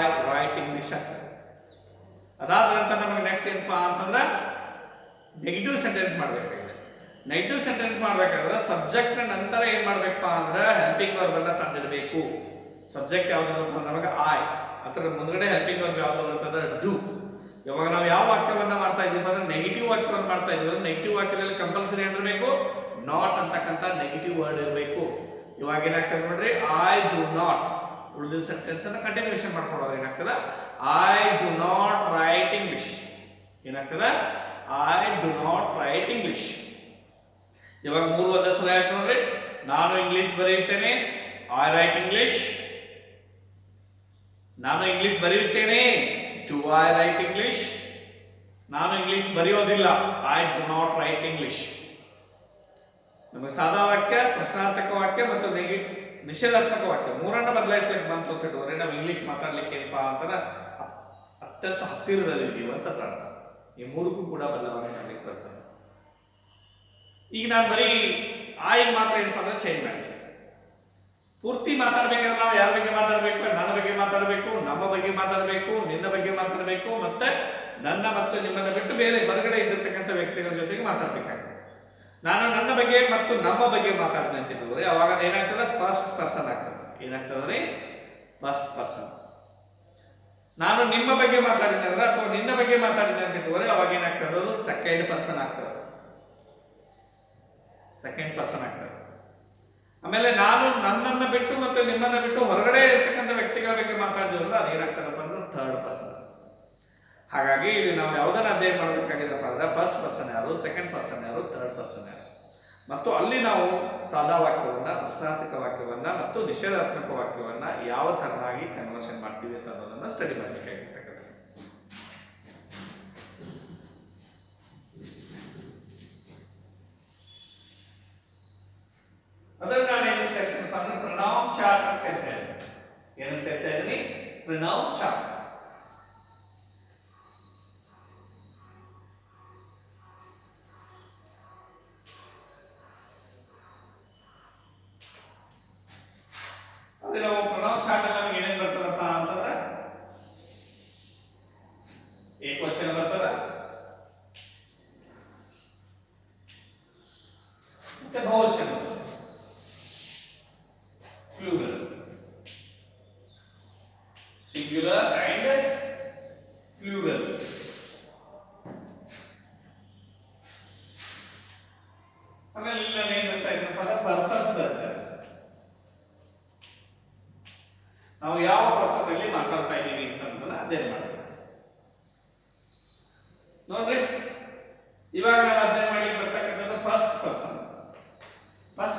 ಐ ರೈಟ್ ಇಂಗ್ಲಿಷ್ ಆಗ್ತದೆ. ಅದಾದ ನಂತರ ನಮಗೆ ನೆಕ್ಸ್ಟ್ ಏನಪ್ಪಾ ಅಂತಂದ್ರೆ ನೆಗೆಟಿವ್ ಸೆಂಟೆನ್ಸ್ ಮಾಡ್ಬೇಕಾಗಿದೆ. ನೆಗೆಟಿವ್ ಸೆಂಟೆನ್ಸ್ ಮಾಡ್ಬೇಕಾದ್ರೆ ಸಬ್ಜೆಕ್ಟ್ ನಂತರ ಏನ್ ಮಾಡ್ಬೇಕಪ್ಪ ಅಂದ್ರೆ ಹೆಲ್ಪಿಂಗ್ ವರ್ಬ್ ಅನ್ನ ತಂದಿಡಬೇಕು. ಸಬ್ಜೆಕ್ಟ್ ಯಾವ್ದು ನಮಗೆ ಐ, ಅದರ ಮುಂದ್ಗಡೆ ಹೆಲ್ಪಿಂಗ್ ವರ್ಬ್ ಯಾವ್ದು ಬರ್ತದೆ, ಡೂ. ಇವಾಗ ನಾವು ಯಾವ ವಾಕ್ಯವನ್ನ ಮಾಡ್ತಾ ಇದೀವಿ ಅಂದ್ರೆ ನೆಗೆಟಿವ್ ವಾಕ್ಯವನ್ನು ಮಾಡ್ತಾ ಇದೀವಿ. ನೆಗೆಟಿವ್ ವಾಕ್ಯದಲ್ಲಿ ಕಂಪಲ್ಸರಿ ಏನಿರಬೇಕು, ನಾಟ್ ಅಂತಕ್ಕಂಥ ನೆಗೆಟಿವ್ ವರ್ಡ್ ಇರಬೇಕು. ಇವಾಗ ಏನಾಗ್ತದೆ ನೋಡ್ರಿ, ಐ ಡು ನಾಟ್. ಉಳಿದ ಸೆಂಟೆನ್ಸ್ ಅನ್ನ ಕಂಟಿನ್ಯೂಷನ್ ಮಾಡ್ಕೊಳ್ಳೋದು ಏನಾಗ್ತದೆ, I do not write English. ಏನಾಗ್ತದೆ, I do not write English. ಇವಾಗ 3 ಒಂದೇ ಸಲ ಆಯ್ತು ನೋಡ್ರಿ. ನಾನು ಇಂಗ್ಲಿಷ್ ಬರೆಯುತ್ತೇನೆ, ಐ ರೈಟ್ ಇಂಗ್ಲಿಷ್. ನಾನು ಇಂಗ್ಲಿಷ್ ಬರೆಯುತ್ತೇನೆ, ಡು ಐ ರೈಟ್ ಇಂಗ್ಲಿಷ್. ನಾನು ಇಂಗ್ಲಿಷ್ ಬರೆಯೋದಿಲ್ಲ, I do not write English. ನಮಗೆ ಸಾದಾ ವಾಕ್ಯ, ಪ್ರಶ್ನಾರ್ಥಕ ವಾಕ್ಯ ಮತ್ತು ನಿಷೇಧಾತ್ಮಕ ವಾಕ್ಯ ಮೂರನ್ನ ಬದಲಾಯಿಸ್ಲಿಕ್ಕೆ ಬಂತು ಅಂತ ಹೇಳಿದ್ರೆ ನಾವು ಇಂಗ್ಲಿಷ್ ಮಾತಾಡ್ಲಿಕ್ಕೆ ಏನಪ್ಪಾ ಅಂತಾನೆ ಅತ್ಯಂತ ಹತ್ತಿರದಲ್ಲಿ ಇದೀವಿ ಅಂತ ಅರ್ಥ. ಈ ಮೂರಕ್ಕೂ ಕೂಡ ಬದಲಾವಣೆ ಮಾಡ್ಲಿಕ್ಕೆ ಬರ್ತದೆ. ಈಗ ನಾನು ಬರೀ ಆಯಿಗೆ ಮಾತ್ರ ಏನಪ್ಪ ಅಂದ್ರೆ ಚೇಂಜ್ ಮಾಡಿ ಪೂರ್ತಿ ಮಾತಾಡ್ಬೇಕಾದ್ರೆ ನಾವು ಯಾರ ಬಗ್ಗೆ ಮಾತಾಡಬೇಕು, ನನ್ನ ಬಗ್ಗೆ ಮಾತಾಡಬೇಕು, ನಮ್ಮ ಬಗ್ಗೆ ಮಾತಾಡಬೇಕು, ನಿನ್ನ ಬಗ್ಗೆ ಮಾತಾಡಬೇಕು, ಮತ್ತೆ ನನ್ನ ಮತ್ತು ನಿಮ್ಮನ್ನ ಬಿಟ್ಟು ಬೇರೆ ಹೊರಗಡೆ ಇದ್ದಿರ್ತಕ್ಕಂಥ ವ್ಯಕ್ತಿಗಳ ಜೊತೆಗೆ ಮಾತಾಡ್ಬೇಕಾಗ್ತದೆ. ನಾನು ನನ್ನ ಬಗ್ಗೆ ಮತ್ತು ನಮ್ಮ ಬಗ್ಗೆ ಮಾತಾಡಿದೆ ಅಂತ ಹೇಳಿದ್ರೆ ಅವಾಗ ಏನಾಗ್ತದೆ, ಫಸ್ಟ್ ಪರ್ಸನ್ ಆಗ್ತದೆ. ಏನಾಗ್ತದೆ, ಫಸ್ಟ್ ಪರ್ಸನ್. ನಾನು ನಿಮ್ಮ ಬಗ್ಗೆ ಮಾತಾಡಿದೆ ಅಂದ್ರೆ ಅಥವಾ ನಿನ್ನ ಬಗ್ಗೆ ಮಾತಾಡಿದೆ ಅಂತ ಹೇಳಿದ್ರೆ ಅವಾಗ ಏನಾಗ್ತದೆ, ಅದು ಸೆಕೆಂಡ್ ಪರ್ಸನ್ ಆಗ್ತದೆ. ಸೆಕೆಂಡ್ ಪರ್ಸನ್ ಆಗ್ತದೆ. ಆಮೇಲೆ ನಾನು ನನ್ನನ್ನು ಬಿಟ್ಟು ಮತ್ತು ನಿಮ್ಮನ್ನ ಬಿಟ್ಟು ಹೊರಗಡೆ ಇರ್ತಕ್ಕಂಥ ವ್ಯಕ್ತಿಗಳ ಬಗ್ಗೆ ಮಾತಾಡಿದ್ರೆ ಅದೇನಾಗ್ತದಪ್ಪ ಅಂದ್ರೆ ಥರ್ಡ್ ಪರ್ಸನ್. ಹಾಗಾಗಿ ಇಲ್ಲಿ ನಾವು ಯಾವುದನ್ನ ಅಧ್ಯಯನ ಮಾಡಬೇಕಾಗಿದೆಪ್ಪ ಅಂದ್ರೆ ಫಸ್ಟ್ ಪರ್ಸನ್ ಯಾರು, ಸೆಕೆಂಡ್ ಪರ್ಸನ್ ಯಾರು, ಥರ್ಡ್ ಪರ್ಸನ್ ಯಾರು, ಮತ್ತು ಅಲ್ಲಿ ನಾವು ಸಾದಾ ವಾಕ್ಯವನ್ನ, ಪ್ರಶ್ನಾರ್ಥಕ ವಾಕ್ಯವನ್ನ ಮತ್ತು ನಿಷೇಧಾತ್ಮಕ ವಾಕ್ಯವನ್ನ ಯಾವ ತರನಾಗಿ ಕನ್ವರ್ಷನ್ ಮಾಡ್ತೀವಿ ಅಂತ ಅನ್ನೋದನ್ನ ಸ್ಟಡಿ ಮಾಡಬೇಕಾಗಿರ್ತಕ್ಕಂಥ. ಅದನ್ನ ನಾನು ಏನು ಹೇಳ್ತೀನಪ್ಪ ಅಂದ್ರೆ ಪ್ರೊನೌನ್ ಚಾರ್ಟ್ ಅಂತ ಕರಿತಾ ಇದ್ದೀನಿ. ಏನಂತ ಕರಿತಾ ಇದ್ದೀನಿ, ಪ್ರೊನೌನ್ ಚಾರ್ಟ್. ನಾವು ಪ್ರೊನೌನ್ ಚಾರ್ಟ್ ಅಲ್ಲಿ ನಮಗೆ ಏನೇನು ಬರ್ತದಪ್ಪ ಅಂತಂದ್ರೆ ಏಕವಚನ ಬರ್ತದ, ಮತ್ತೆ ಬಹುವಚನ, ಪ್ಲೂರಲ್. ಆಮೇಲೆ ಇಲ್ಲಿ ನಾನು ಏನು ಬರ್ತಾ ಇದ್ದೀನಪ್ಪ ಅಂದ್ರೆ ಪರ್ಸನ್ಸ್ ಬರ್ತಾರೆ. ನಾವು ಯಾವ ಪರ್ಸನ್ ಅಲ್ಲಿ ಮಾತಾಡ್ತಾ ಇದ್ದೀವಿ ಅಂತಂದ್ರೆ ಅದೇನ್ ಮಾಡಬೇಕು ನೋಡ್ರಿ. ಇವಾಗ ನಾವು ಅಧ್ಯಯನ ಮಾಡ್ಲಿಕ್ಕೆ ಬರ್ತಕ್ಕಂಥದ್ದು ಫಸ್ಟ್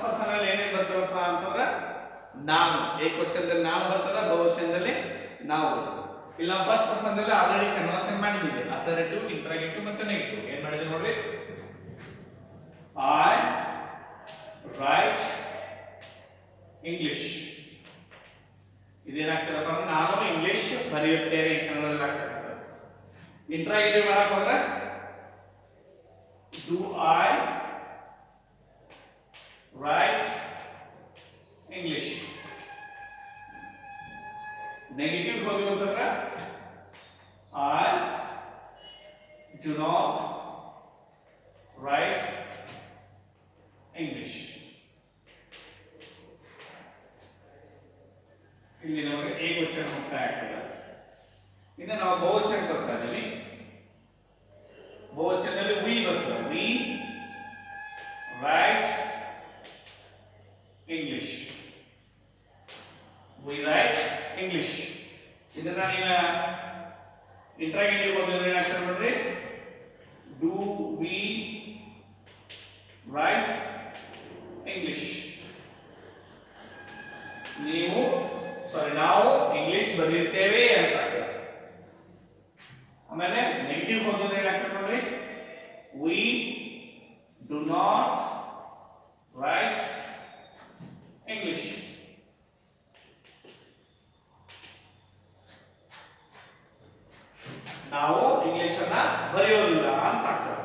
ಪರ್ಸನ್ ಅಲ್ಲಿ ಏನೇನು ಬರ್ತಾರಪ್ಪ ಅಂತಂದ್ರೆ ನಾನು, ಏಕವಚನದಲ್ಲಿ ನಾನು ಬರ್ತದ, ಬಹುವಚನದಲ್ಲಿ ನಾವು ಬರ್ತದೆ. ಇಲ್ಲ ನಾವು ಫಸ್ಟ್ ಪರ್ಸನ್ ಅಲ್ಲಿ ಆಲ್ರೆಡಿ ಕನ್ವರ್ಷನ್ ಮಾಡಿದ್ದೀವಿ, ಅಸರ್ಟಿವ್, ಇಂಟ್ರಾಗೇಟಿವ್ ಮತ್ತೆ ನೆಗೆಟಿವ್. ಏನ್ ಮಾಡಿದ್ವಿ ನೋಡ್ರಿ, ಐ ರೈಟ್ ಇಂಗ್ಲಿಷ್. ಇದೇನಾಗ್ತದಪ್ಪ ಅಂದ್ರೆ ನಾನು ಇಂಗ್ಲಿಷ್ ಬರೆಯುತ್ತೇನೆ ಕನ್ನಡದಲ್ಲಿ ಆಗ್ತದೆ. ಇಂಟ್ರಾಗೇಟಿವ್ ಮಾಡಕ್ ಹೋದ್ರೆ do I write English. Negative ಹೋಗಿ ಅಂತಂದ್ರೆ I do not write English. ಇಲ್ಲಿ ನಮಗೆ ಏಕವಚನ ಮುಕ್ತಾಯ ಆಗ್ತದೆ. ಇನ್ನು ನಾವು ಬಹುವಚನ ಬರ್ತಾ ಇದ್ದೀವಿ. ಬಹುವಚನದಲ್ಲಿ ವಿ ಬರ್ತದೆ, we write English. We write English. ಇದನ್ನ ನೀವು ಇಂಟ್ರಾಗೇಟಿವ್ ಓದಿದ್ರೆ ಏನಾಗ್ತದೆ ನೋಡ್ರಿ, ಡು ವಿ ರೈಟ್ ಇಂಗ್ಲಿಷ್. ನಾವು ಇಂಗ್ಲಿಷ್ ಬರೆಯುತ್ತೇವೆ ಅಂತ. ಆಮೇಲೆ ನೆಗೆಟಿವ್ ಓದಿದ್ರೆ ಏನಾಗ್ತದೆ ನೋಡ್ರಿ, we do not write English. ನಾವು ಇಂಗ್ಲಿಷ್ ಅನ್ನ ಬರೆಯೋದಿಲ್ಲ ಅಂತ ಆಗ್ತದೆ.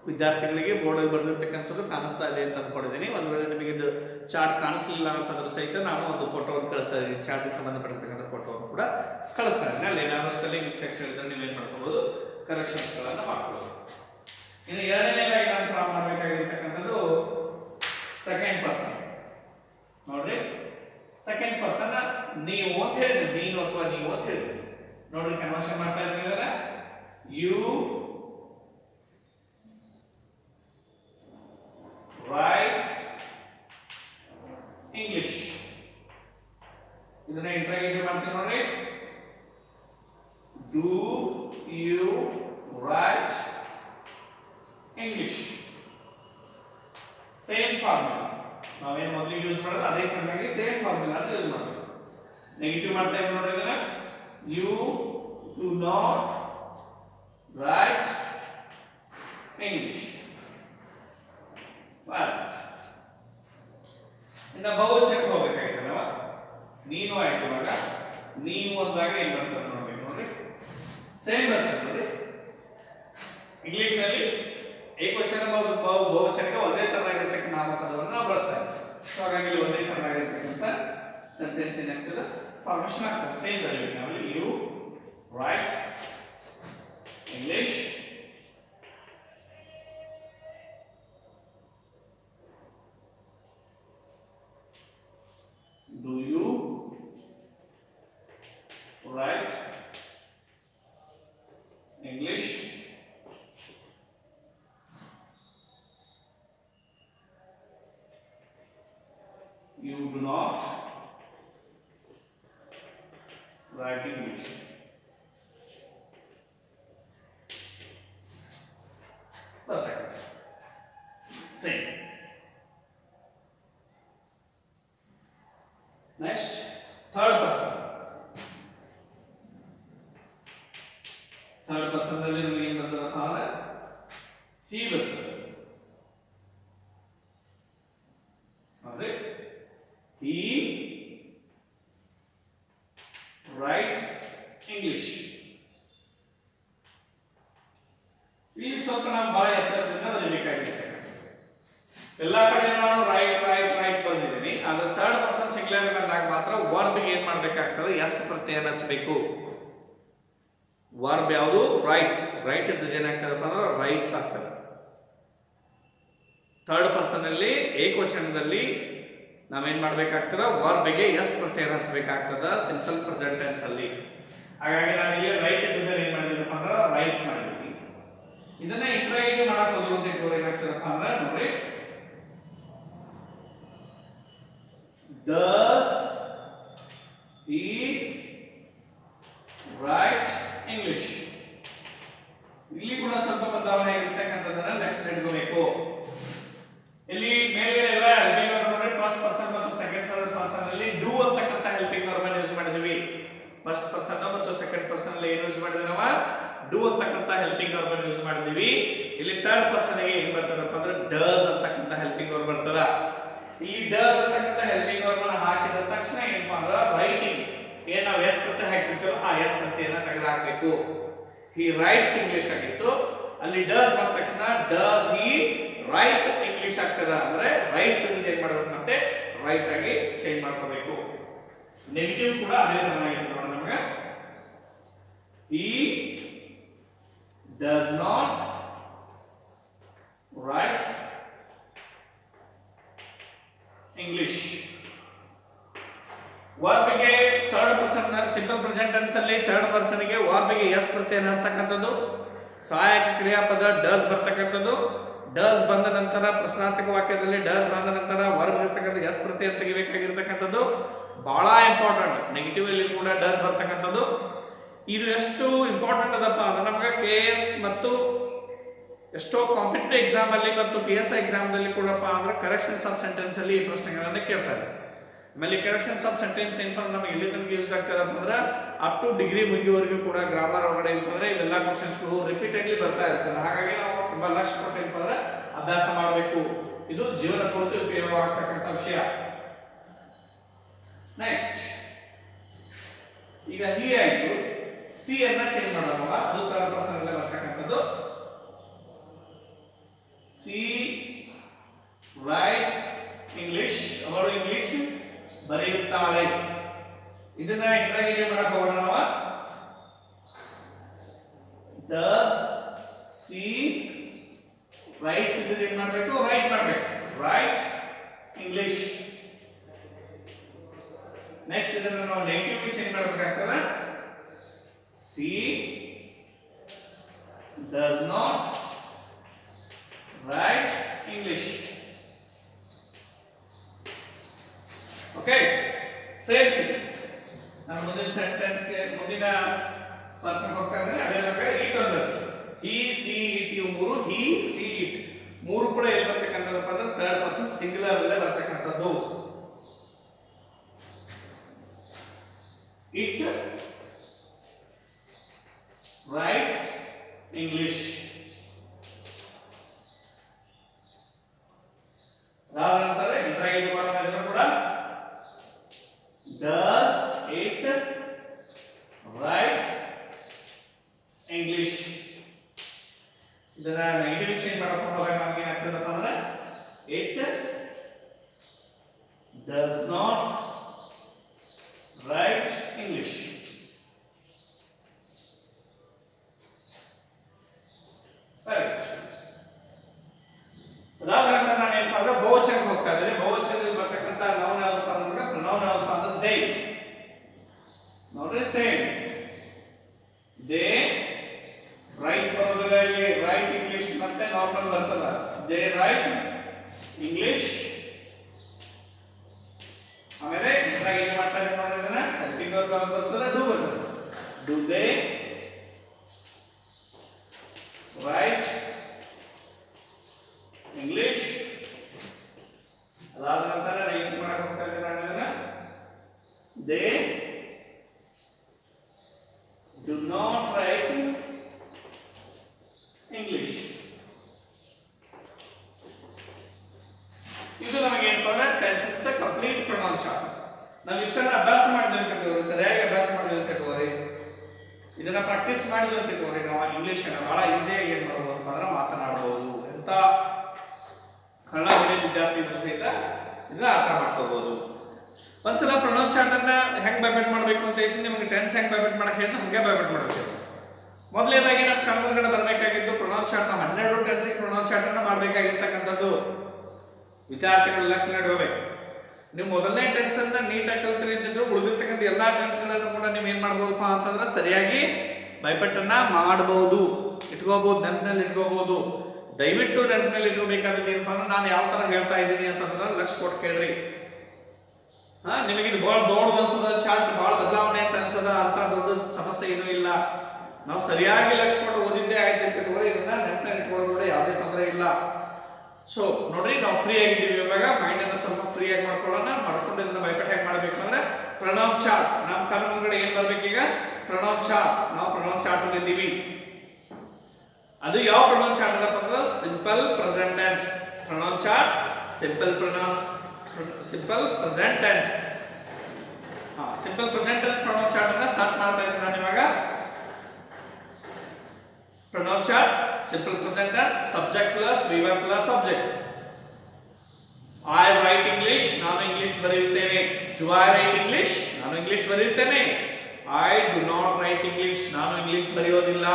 ವಿದ್ಯಾರ್ಥಿಗಳಿಗೆ ಬೋರ್ಡಲ್ಲಿ ಬರೆದಿರ್ತಕ್ಕಂಥದ್ದು ಕಾಣಿಸ್ತಾ ಇದೆ ಅಂತ ಅನ್ಕೊಂಡಿದ್ದೀನಿ. ಒಂದು ವೇಳೆ ನಿಮಗೆ ಇದು ಚಾರ್ಟ್ ಕಾಣಿಸ್ಲಿಲ್ಲ ಅಂತಂದ್ರೂ ಸಹಿತ ನಾನು ಒಂದು ಫೋಟೋವನ್ನು ಕಳಿಸ್ತಾ ಇದ್ದೀನಿ, ಚಾರ್ಟ್ಗೆ ಸಂಬಂಧಪಟ್ಟಿರ್ತಕ್ಕಂಥ ಫೋಟೋವನ್ನು ಕೂಡ ಕಳಿಸ್ತಾ ಇದ್ದೀನಿ. ಅಲ್ಲಿ ಏನಾದ್ರು ಸ್ಪೆಲ್ಲಿಂಗ್ ಮಿಸ್ಟೇಕ್ಸ್ ಹೇಳಿದ್ರೆ ನೀವೇನು ಮಾಡ್ಕೋಬಹುದು, ಕರೆಕ್ಷನ್ಸ್ಗಳನ್ನು ಮಾಡ್ಕೋಬಹುದು. ಇನ್ನು ಎರಡನೇದಾಗಿ ನಾನು ಪ್ರಾರಂಭ ಮಾಡಬೇಕಾಗಿರ್ತಕ್ಕಂಥದ್ದು ಸೆಕೆಂಡ್ ಪರ್ಸನ್. ನೋಡ್ರಿ, ಸೆಕೆಂಡ್ ಪರ್ಸನ್ ನೀವು ಅಂತ ಹೇಳಿದ್ರಿ, ನೀನು ಅಥವಾ ನೀವು ಅಂತ ಹೇಳಿದ್ರಿ. ನೋಡ್ರಿ, ಕನ್ವರ್ಷನ್ ಮಾಡ್ತಾ ಇದ್ದಾರೆ. You write English. ಇದನ್ನ ಇಂಟ್ರಾಗೇಟಿವ್ ಮಾಡ್ತೀನಿ ನೋಡ್ರಿ, do you write English. Same formula ನಾವೇನು ಮೊದಲು ಯೂಸ್ ಮಾಡೋದು ಅದೇ ತರನಾಗಿ ಸೇಮ್ ಫಾರ್ಮುಲಾ ಯೂಸ್ ಮಾಡಬೇಕು. ನೆಗೆಟಿವ್ ಮಾಡ್ತಾ ಇದ್ದೀವಿ ನೋಡಿ, ಇದನ್ನ you do not write English. ಇನ್ನು ಬಹುವಚನಕ್ಕೆ ಹೋಗಬೇಕಾಗಿದೆ ನಾವು. ನೀನು ಆಯ್ತು, ಇವಾಗ ನೀವು ಅಂದಾಗ ಏನ್ ಬರ್ತದೆ ನೋಡ್ಬೇಕು. ನೋಡ್ರಿ, ಸೇಮ್ ಬರ್ತದೆ ನೋಡಿ. ಇಂಗ್ಲಿಷ್ ನಲ್ಲಿ ಏಕವಚನ ಬಹುವಚನಕ್ಕೆ ಒಂದೇ ತರನಾಗಿರ್ತಕ್ಕಂಥ ನಾಮಪದವನ್ನು ನಾವು ಬಳಸ್ತಾ ಇದ್ದೀವಿ. ಸೊ ಹಾಗಾಗಿ ಇಲ್ಲಿ ಒಂದೇ ತರನಾಗಿರ್ತಕ್ಕಂಥ ಸೆಂಟೆನ್ಸ್ ಏನಾಗ್ತದೆ, ಫಾರ್ಮೇಶನ್ ಆಗ್ತದೆ. ಸೇಮ್ ಬರೀಬೇಕು ನಾವು, you write English. Do you write English? You do not write English. Perfect. Same. Next, third person. Third person ನಲ್ಲಿ ನಮಗೆ ಏನು ಬರ್ತದಪ್ಪ ಅಂದ್ರೆ he ಬರ್ತದೆ. ಅಂದ್ರೆ he writes English. ಈ ಸ್ವಲ್ಪ ನಾವು ಬಹಳ ಎಚ್ಚರದಿಂದ ಬರೀಬೇಕಾಗುತ್ತೆ. ಎಲ್ಲಾ ಕಡೆ ನಾನು ರೈಟ್ ರೈಟ್ ರೈಟ್ ಬಂದಿದ್ದೀನಿ, ಆದ್ರೆ ಥರ್ಡ್ ಪರ್ಸನ್ ಸಿಂಗ್ಯುಲರ್ ಬಂದಾಗ ಮಾತ್ರ ವರ್ಬ್ಗೆ ಏನ್ ಮಾಡ್ಬೇಕಾಗ್ತದೆ, ಎಸ್ ಪ್ರತ್ಯಯ ಹಚ್ಚಬೇಕು. ವರ್ಬ್ ಯಾವುದು, ರೈಟ್. ರೈಟ್ ಇದ್ದದ್ದು ಏನಾಗ್ತದಪ್ಪ ಅಂದ್ರೆ ರೈಟ್ಸ್ ಆಗ್ತದೆ. ಥರ್ಡ್ ಪರ್ಸನ್ ಅಲ್ಲಿ ಏಕವಚನದಲ್ಲಿ ನಾವೇನ್ ಮಾಡ್ಬೇಕಾಗ್ತದ, ವರ್ಬ್ಗೆ ಎಸ್ ಪ್ರತ್ಯಯ ಹಚ್ಚಬೇಕಾಗ್ತದ ಸಿಂಪಲ್ ಪ್ರೆಸೆಂಟ್ ಟೆನ್ಸ್ ಅಲ್ಲಿ. ಹಾಗಾಗಿ ನಾನು ಇಲ್ಲಿ ರೈಟ್ ಇದ್ದದ್ದು ಏನ್ ಮಾಡಿದ್ದೀನಪ್ಪ ಅಂದ್ರೆ ರೈಟ್ಸ್ ಮಾಡಿದ್ದೀನಿ. ಇದನ್ನ ಇಂಟ್ರಾಗೇಟಿವ್ ಮಾಡಕ್ ಹೋದ್ವಿ ಅಂದ್ರೆ ನೋಡಿ does he write English. ಇಲ್ಲಿ ಕೂಡ ಸ್ವಲ್ಪ ಬದಲಾವಣೆ ಇರತಕ್ಕಂತದನ್ನ ನೆಕ್ಸ್ಟ್ ಇಟ್ಕೋಬೇಕು. ಇಲ್ಲಿ ಮೇಲ್ಗಡೆ ಎಲ್ಲ ಹೆಲ್ಪಿಂಗ್ ವರ್ಬ್ ನೋಡಿ ಫಸ್ಟ್ ಪರ್ಸನ್ ಮತ್ತು ಸೆಕೆಂಡ್ ಪರ್ಸನ್ ಅಲ್ಲಿ ಡೂ ಅಂತಕ್ಕಂತ ಹೆಲ್ಪಿಂಗ್ ವರ್ಬ್ ಅನ್ನು ಯೂಸ್ ಮಾಡಿದ್ವಿ. ಫಸ್ಟ್ ಪರ್ಸನ್ ಮತ್ತು ಸೆಕೆಂಡ್ ಪರ್ಸನ್ ಅಲ್ಲಿ ಏನು ಯೂಸ್ ಮಾಡಿದ್ವಿ ನಾವು ಡೂ ಅಂತಕ್ಕಂತ ಹೆಲ್ಪಿಂಗ್ ವರ್ಬ್ ಅನ್ನು ಯೂಸ್ ಮಾಡಿದ್ವಿ. ಇಲ್ಲಿ ಥರ್ಡ್ ಪರ್ಸನ್ ಗೆ ಏನು ಬರ್ತದಪ್ಪ ಅಂದ್ರೆ ಡಸ್ ಅಂತಕ್ಕಂತ ಹೆಲ್ಪಿಂಗ್ ವರ್ಬ್ ಬರ್ತದ. ಈ ಡಸ್ ಅಂತಕ್ಕಂತ ಹೆಲ್ಪಿಂಗ್ ವರ್ಬ್ ಅನ್ನು ಹಾಕಿದ ತಕ್ಷಣ ಏನಪ್ಪಾ ಅಂದ್ರೆ ರೈಟಿಂಗ್ ಏನ್ ನಾವು ಎಸ್ ಪ್ರತ್ಯಯ ಹಾಕಿರ್ತೀವೋ ಆ ಎಸ್ ಪ್ರತ್ಯಯನ ತೆಗೆದು ಹಾಕಬೇಕು. he writes English ಆಗಿತ್ತು, ಅಲ್ಲಿ ಡಸ್ ಬಂದ ತಕ್ಷಣ ಡಸ್ he write English ಆಗ್ತದ. ಅಂದ್ರೆ ರೈಟ್ಸ್ ಅಂತ ಏನ್ ಮಾಡಬೇಕು ಮತ್ತೆ ರೈಟ್ ಆಗಿ ಚೇಂಜ್ ಮಾಡ್ಕೋಬೇಕು. ನೆಗೆಟಿವ್ ಕೂಡ ಅದೇ ತರ ಆಗಿದೆ ನೋಡಿ ನಮಗೆ he does not write English. Verb ಗೆ third person simple present tense ಅಲ್ಲಿ ಥರ್ಡ್ ಪರ್ಸನ್ ಗೆ ವರ್ಬ್ ಗೆ ಎಸ್ ಪ್ರತ್ಯಯ ಹಸ್ತಕ್ಕಂಥದ್ದು, ಸಹಾಯಕ ಕ್ರಿಯಾಪದ ಡಸ್ ಬರ್ತಕ್ಕಂಥದ್ದು. ಡಸ್ ಬಂದ ನಂತರ ಪ್ರಶ್ನಾರ್ಥಕ ವಾಕ್ಯದಲ್ಲಿ ಡಸ್ ಬಂದ ನಂತರ ವರ್ಬ್ ಇರ್ತಕ್ಕಂಥ ಎಸ್ ಪ್ರತ್ಯಯ ತೆಗಿಬೇಕಾಗಿರ್ತಕ್ಕಂಥದ್ದು ಬಹಳ ಇಂಪಾರ್ಟೆಂಟ್. ನೆಗೆಟಿವ್ ಅಲ್ಲಿ ಕೂಡ ಡಸ್ ಬರ್ತಕ್ಕಂಥದ್ದು. ಇದು ಎಷ್ಟು ಇಂಪಾರ್ಟೆಂಟ್ ಅದಪ್ಪ ಅಂದ್ರೆ ನಮಗೆ KS ಮತ್ತು ಎಷ್ಟೋ ಕಾಂಪಿಟೇಟಿವ್ ಎಕ್ಸಾಮ್ ಅಲ್ಲಿ ಮತ್ತು PSI ಎಕ್ಸಾಮ್ ದಲ್ಲಿ ಕೂಡಪ್ಪ ಅಂದ್ರೆ ಕರೆಕ್ಷನ್ಸ್ ಆಫ್ ಸೆಂಟೆನ್ಸ್ ಅಲ್ಲಿ ಈ ಪ್ರಶ್ನೆಗಳನ್ನ ಕೇಳ್ತಾರೆ. ಆಮೇಲೆ ಕರೆಕ್ಷನ್ಸ್ ಆಫ್ ಸೆಂಟೆನ್ಸ್ ಏನಪ್ಪ ನಮಗೆ ಎಲ್ಲಿ ತನಕ ಯೂಸ್ ಆಗ್ತದಪ್ಪ ಅಂದ್ರೆ ಅಪ್ ಟು ಡಿಗ್ರಿ ಮುಗಿಯುವವರೆಗೂ ಕೂಡ ಗ್ರಾಮರ್ ಒಳಗಡೆ ಏನಪ್ಪ ಅಂದ್ರೆ ಇವೆಲ್ಲ ಕ್ವಶನ್ಸ್ಗಳು ರಿಪೀಟೆಡ್ಲಿ ಬರ್ತಾ ಇರ್ತದೆ. ಹಾಗಾಗಿ ನಾವು ತುಂಬಾ ಲಕ್ಷ ಕೊಟ್ಟು ಏನಪ್ಪ ಅಂದ್ರೆ ಅಭ್ಯಾಸ ಮಾಡಬೇಕು. ಇದು ಜೀವನ ಪೂರ್ತಿ ಉಪಯೋಗವಾಗ್ತಕ್ಕಂಥ ವಿಷಯ. ನೆಕ್ಸ್ಟ್ ಈಗ ಹಿ ಆಯ್ತು, ಸಿ ಅನ್ನ ಚೇಂಜ್ ಮಾಡೋಣ. ಅದು ಥರ್ಡ್ ಪರ್ಸನ್ ಅಲ್ಲೇ ಬರ್ತಕ್ಕಂಥದ್ದು. ಸಿ ರೈಟ್ಸ್ ಇಂಗ್ಲಿಷ್, ಅವಳು ಇಂಗ್ಲಿಷ್ ಬರೆಯುತ್ತಾಳೆ. ಇದನ್ನ ಇಂಟ್ರಾಗೇಟಿವ್ ಮಾಡಕ್ ಹೋಗೋಣ ನಾವು. ಡಸ್ ಸಿ ರೈಟ್ಸ್ ಇದು ಏನ್ ಮಾಡಬೇಕು ರೈಟ್ ಮಾಡಬೇಕು. Right English. ನೆಕ್ಸ್ಟ್ ಇದನ್ನ ನಾವು ನೆಗೆಟಿವ್ ಚೇಂಜ್ ಮಾಡಬೇಕಾಗ್ತದೆ. C does not write English. Okay, same thing. ನಾನು ಮುಂದಿನ ಸೆಂಟೆನ್ಸ್ ಗೆ ಮುಂದಿನ ಪರ್ಸನ್ ಹೋಗ್ತಾ ಇದ್ರೆ ಅದೇ ನಮಗೆ ಇಟ್ ಒಂದು ಹಿ ಸಿ ಇಟ್ ಇವು ಮೂರು ಹಿ ಸಿ ಇಟ್ ಮೂರು ಕೂಡ ಎಲ್ಲಿ ಬರ್ತಕ್ಕಂಥದ್ದಪ್ಪ ಅಂದ್ರೆ ಥರ್ಡ್ ಪರ್ಸನ್ ಸಿಂಗುಲರ್ ಅಲ್ಲೇ ಬರ್ತಕ್ಕಂಥದ್ದು. It rights English. ಅದಾದ ನಂತರ ಇಂಟ್ರಾಗೇಟಿವ್ ಮಾಡೋಣ ಕೂಡ ಡಸ್ ಇಟ್ ರೈಟ್ ಇಂಗ್ಲಿಷ್. ಇದನ್ನ ನೆಗೆಟಿವ್ ಚೇಂಜ್ ಮಾಡಕ್ಕೆ ಹೋದಾಗ ನಮಗೆ ಏನಾಗ್ತದಪ್ಪ ಅಂದ್ರೆ it does not write English. Right. ಅದಾದ ನಂತರ ನಾನು ಏನಪ್ಪ ಅಂದ್ರೆ ಬಹುವಚನಕ್ಕೆ ಹೋಗ್ತಾ ಇದ್ದೀನಿ. ಬಹುವಚನದಲ್ಲಿ ಬರ್ತಕ್ಕಂಥ ನೌನ್ ಯಾವ್ದಪ್ಪ ಅಂದ್ರೆ ಪ್ರನೌನ್ ಯಾವ್ದಪ್ಪ ಅಂದ್ರೆ ದೇ. ನೋಡ್ರಿ ಸೇಮ್ ದೇ ರೈಟ್ಸ್ ಬರೋದಿಲ್ಲ ಇಲ್ಲಿ. ರೈಟ್ ಇಂಗ್ಲಿಷ್ ಮತ್ತೆ ನಾರ್ಮಲ್ ಬರ್ತದ. They right English. ಆಮೇಲೆ ಏನ್ ಮಾಡ್ತಾ ಇದ್ದೀನಿ ನೋಡಿ ಇದನ್ನ ಹೆಲ್ಪಿಂಗ್ ವರ್ಬ್ ಬರ್ತದೆ ಡೂ ಬರ್ತದೆ. Do they right English. ಅದಾದ ನಂತರ ಏನು ಮಾಡಕ್ಕೆ ಹೋಗ್ತಾ ಇದ್ದೀನಿ ನಾನು ಇದನ್ನ they do not write English. ಇದು ನಮಗೆ ಏನಪ್ಪ ಅಂದ್ರೆ tenses the complete pronoun chart. ನಾವು ಇಷ್ಟನ್ನ ಅಭ್ಯಾಸ ಮಾಡಿದ್ವಿ ಅಂತ ಇಟ್ಕೋರಿ, ಸರಿಯಾಗಿ ಅಭ್ಯಾಸ ಮಾಡಿದ್ವಿ ಅಂತ ಇಟ್ಕೋರಿ, ಇದನ್ನ ಪ್ರಾಕ್ಟೀಸ್ ಮಾಡಿದ್ವಿ ಅಂತ ಇಟ್ಕೋರಿ, ನಾವು ಇಂಗ್ಲಿಷ್ ಅನ್ನ ಬಹಳ ಈಸಿಯಾಗಿ ಏನ್ ಮಾಡ್ಬೋದು ಅಂದ್ರೆ ಮಾತನಾಡಬಹುದು. ಎಂತ ಕನ್ನಡ ಮೀಡಿಯಂ ವಿದ್ಯಾರ್ಥಿ ಇದ್ರು ಸಹಿತ ಇದನ್ನ ಅರ್ಥ ಮಾಡ್ಕೋಬಹುದು. ಒಂದ್ಸಲ ಪ್ರೊನೌನ್ ಚಾರ್ಟ್ ಅನ್ನ ಹೆಂಗ್ ಬೈಬೆಟ್ ಮಾಡಬೇಕು ಅಂತ ಹೇಳಿ ನಿಮಗೆ ಟೆನ್ಸ್ ಹೆಂಗ್ ಬೈಬೆಟ್ ಮಾಡಕ್ಕೆ ಹೇಳಿದ್ರೆ ಹಂಗೆ ಬೈಬೆಟ್ ಮಾಡಬೇಕು. ಮೊದಲನೇದಾಗಿ ನಮ್ಮ ಕನ್ನಡದ ಬರಬೇಕಾಗಿದ್ದು ಪ್ರೊನೌನ್ ಚಾರ್ಟ್ ನ 12 ಟೆನ್ಸ್ ಪ್ರೊನೌನ್ ಚಾರ್ಟ್ ಅನ್ನ ಮಾಡಬೇಕಾಗಿರ್ತಕ್ಕಂಥದ್ದು ವಿದ್ಯಾರ್ಥಿಗಳ ಲಕ್ಷಣ ಇಡಬೇಕು. ನೀವು ಮೊದಲನೇ ಟೆನ್ಸ್ ಅನ್ನ ನೀಟಾಗಿ ಕಲ್ತ್ರಿ ಅಂತಿದ್ರು ಉಳಿದಿರ್ತಕ್ಕಂಥ ಎಲ್ಲಾ ಟೆನ್ಸ್ ಗಳನ್ನು ಕೂಡ ನೀವು ಏನ್ ಮಾಡ್ಬೋದಪ್ಪ ಅಂತಂದ್ರೆ ಸರಿಯಾಗಿ ಬೈಬೆಟ್ ಅನ್ನ ಮಾಡಬಹುದು, ಇಟ್ಕೋಬಹುದು, ನೆನಪಿನಲ್ಲಿ ಇಟ್ಕೋಬಹುದು. ದಯವಿಟ್ಟು ನೆನಪಿನಲ್ಲಿ ಇಟ್ಕೋಬೇಕಾದ್ರೆ ಏನಪ್ಪ ಅಂದ್ರೆ ನಾನು ಯಾವ ತರ ಹೇಳ್ತಾ ಇದ್ದೀನಿ ಅಂತಂದ್ರೆ ಲಕ್ಷ ಕೊಟ್ಟು ಕೇಳ್ರಿ. ನಿಮಗೆ ಇದು ಬಹಳ ದೊಡ್ಡದು ಅನ್ಸದ, ಚಾರ್ಟ್ ಬಹಳ ಬದಲಾವಣೆ ಅಂತ ಅನ್ಸದ, ಅಂತ ದೊಡ್ಡ ಸಮಸ್ಯೆ ಏನೂ ಇಲ್ಲ. ನಾವು ಸರಿಯಾಗಿ ಲಕ್ಷ ಕೊಟ್ಟು ಓದಿದ್ದೇ ಆಯ್ತು ಅಂತ ಇಟ್ಕೊಳ್ಳಿ, ಇದನ್ನ ನೆನಪಿನಲ್ಲಿ ಇಟ್ಕೊಳ್ಳೋದು ಯಾವುದೇ ತೊಂದರೆ ಇಲ್ಲ. ಸೊ ನೋಡ್ರಿ, ನಾವು ಫ್ರೀ ಆಗಿದ್ದೀವಿ ಇವಾಗ, ಮೈಂಡ್ ಅನ್ನು ಸ್ವಲ್ಪ ಫ್ರೀ ಆಗಿ ಮಾಡ್ಕೊಳ್ಳೋಣ. ಮಾಡ್ಕೊಂಡು ಇದನ್ನ ಬೈಪಟ್ ಹೇಗೆ ಮಾಡಬೇಕಂದ್ರೆ ಪ್ರಣವ್ ಚಾರ್ಟ್ ನಮ್ಮ ಕಣ್ಣು ಮುಂದ್ಗಡೆ ಏನ್ ಬರ್ಬೇಕೀಗ? ಪ್ರಣವ್ ಚಾರ್ಟ್. ನಾವು ಪ್ರಣವ್ ಚಾರ್ಟ್ ಅಲ್ಲಿ ಇದ್ದೀವಿ. ಅದು ಯಾವ ಪ್ರಣವ್ ಚಾರ್ಟ್ ಅದಪ್ಪ ಅಂದ್ರೆ simple present tense pronoun chart. Simple present tense. Simple present tense pronoun chart ಅನ್ನ ಸ್ಟಾರ್ಟ್ ಮಾಡ್ತಾ ಇದ್ದೀನಿ ನಾನು ಇವಾಗ. Pronoun chart simple present tense, subject plus V1 plus subject. I write English, ನಾನು ಇಂಗ್ಲಿಷ್ ಬರೆಯುತ್ತೇನೆ. ಡು ಐ ರೈಟ್ ಇಂಗ್ಲಿಷ್, ನಾನು English ಬರೆಯುತ್ತೇನೆ. I do not write English, ನಾನು ಇಂಗ್ಲಿಷ್ ಬರೆಯೋದಿಲ್ಲ.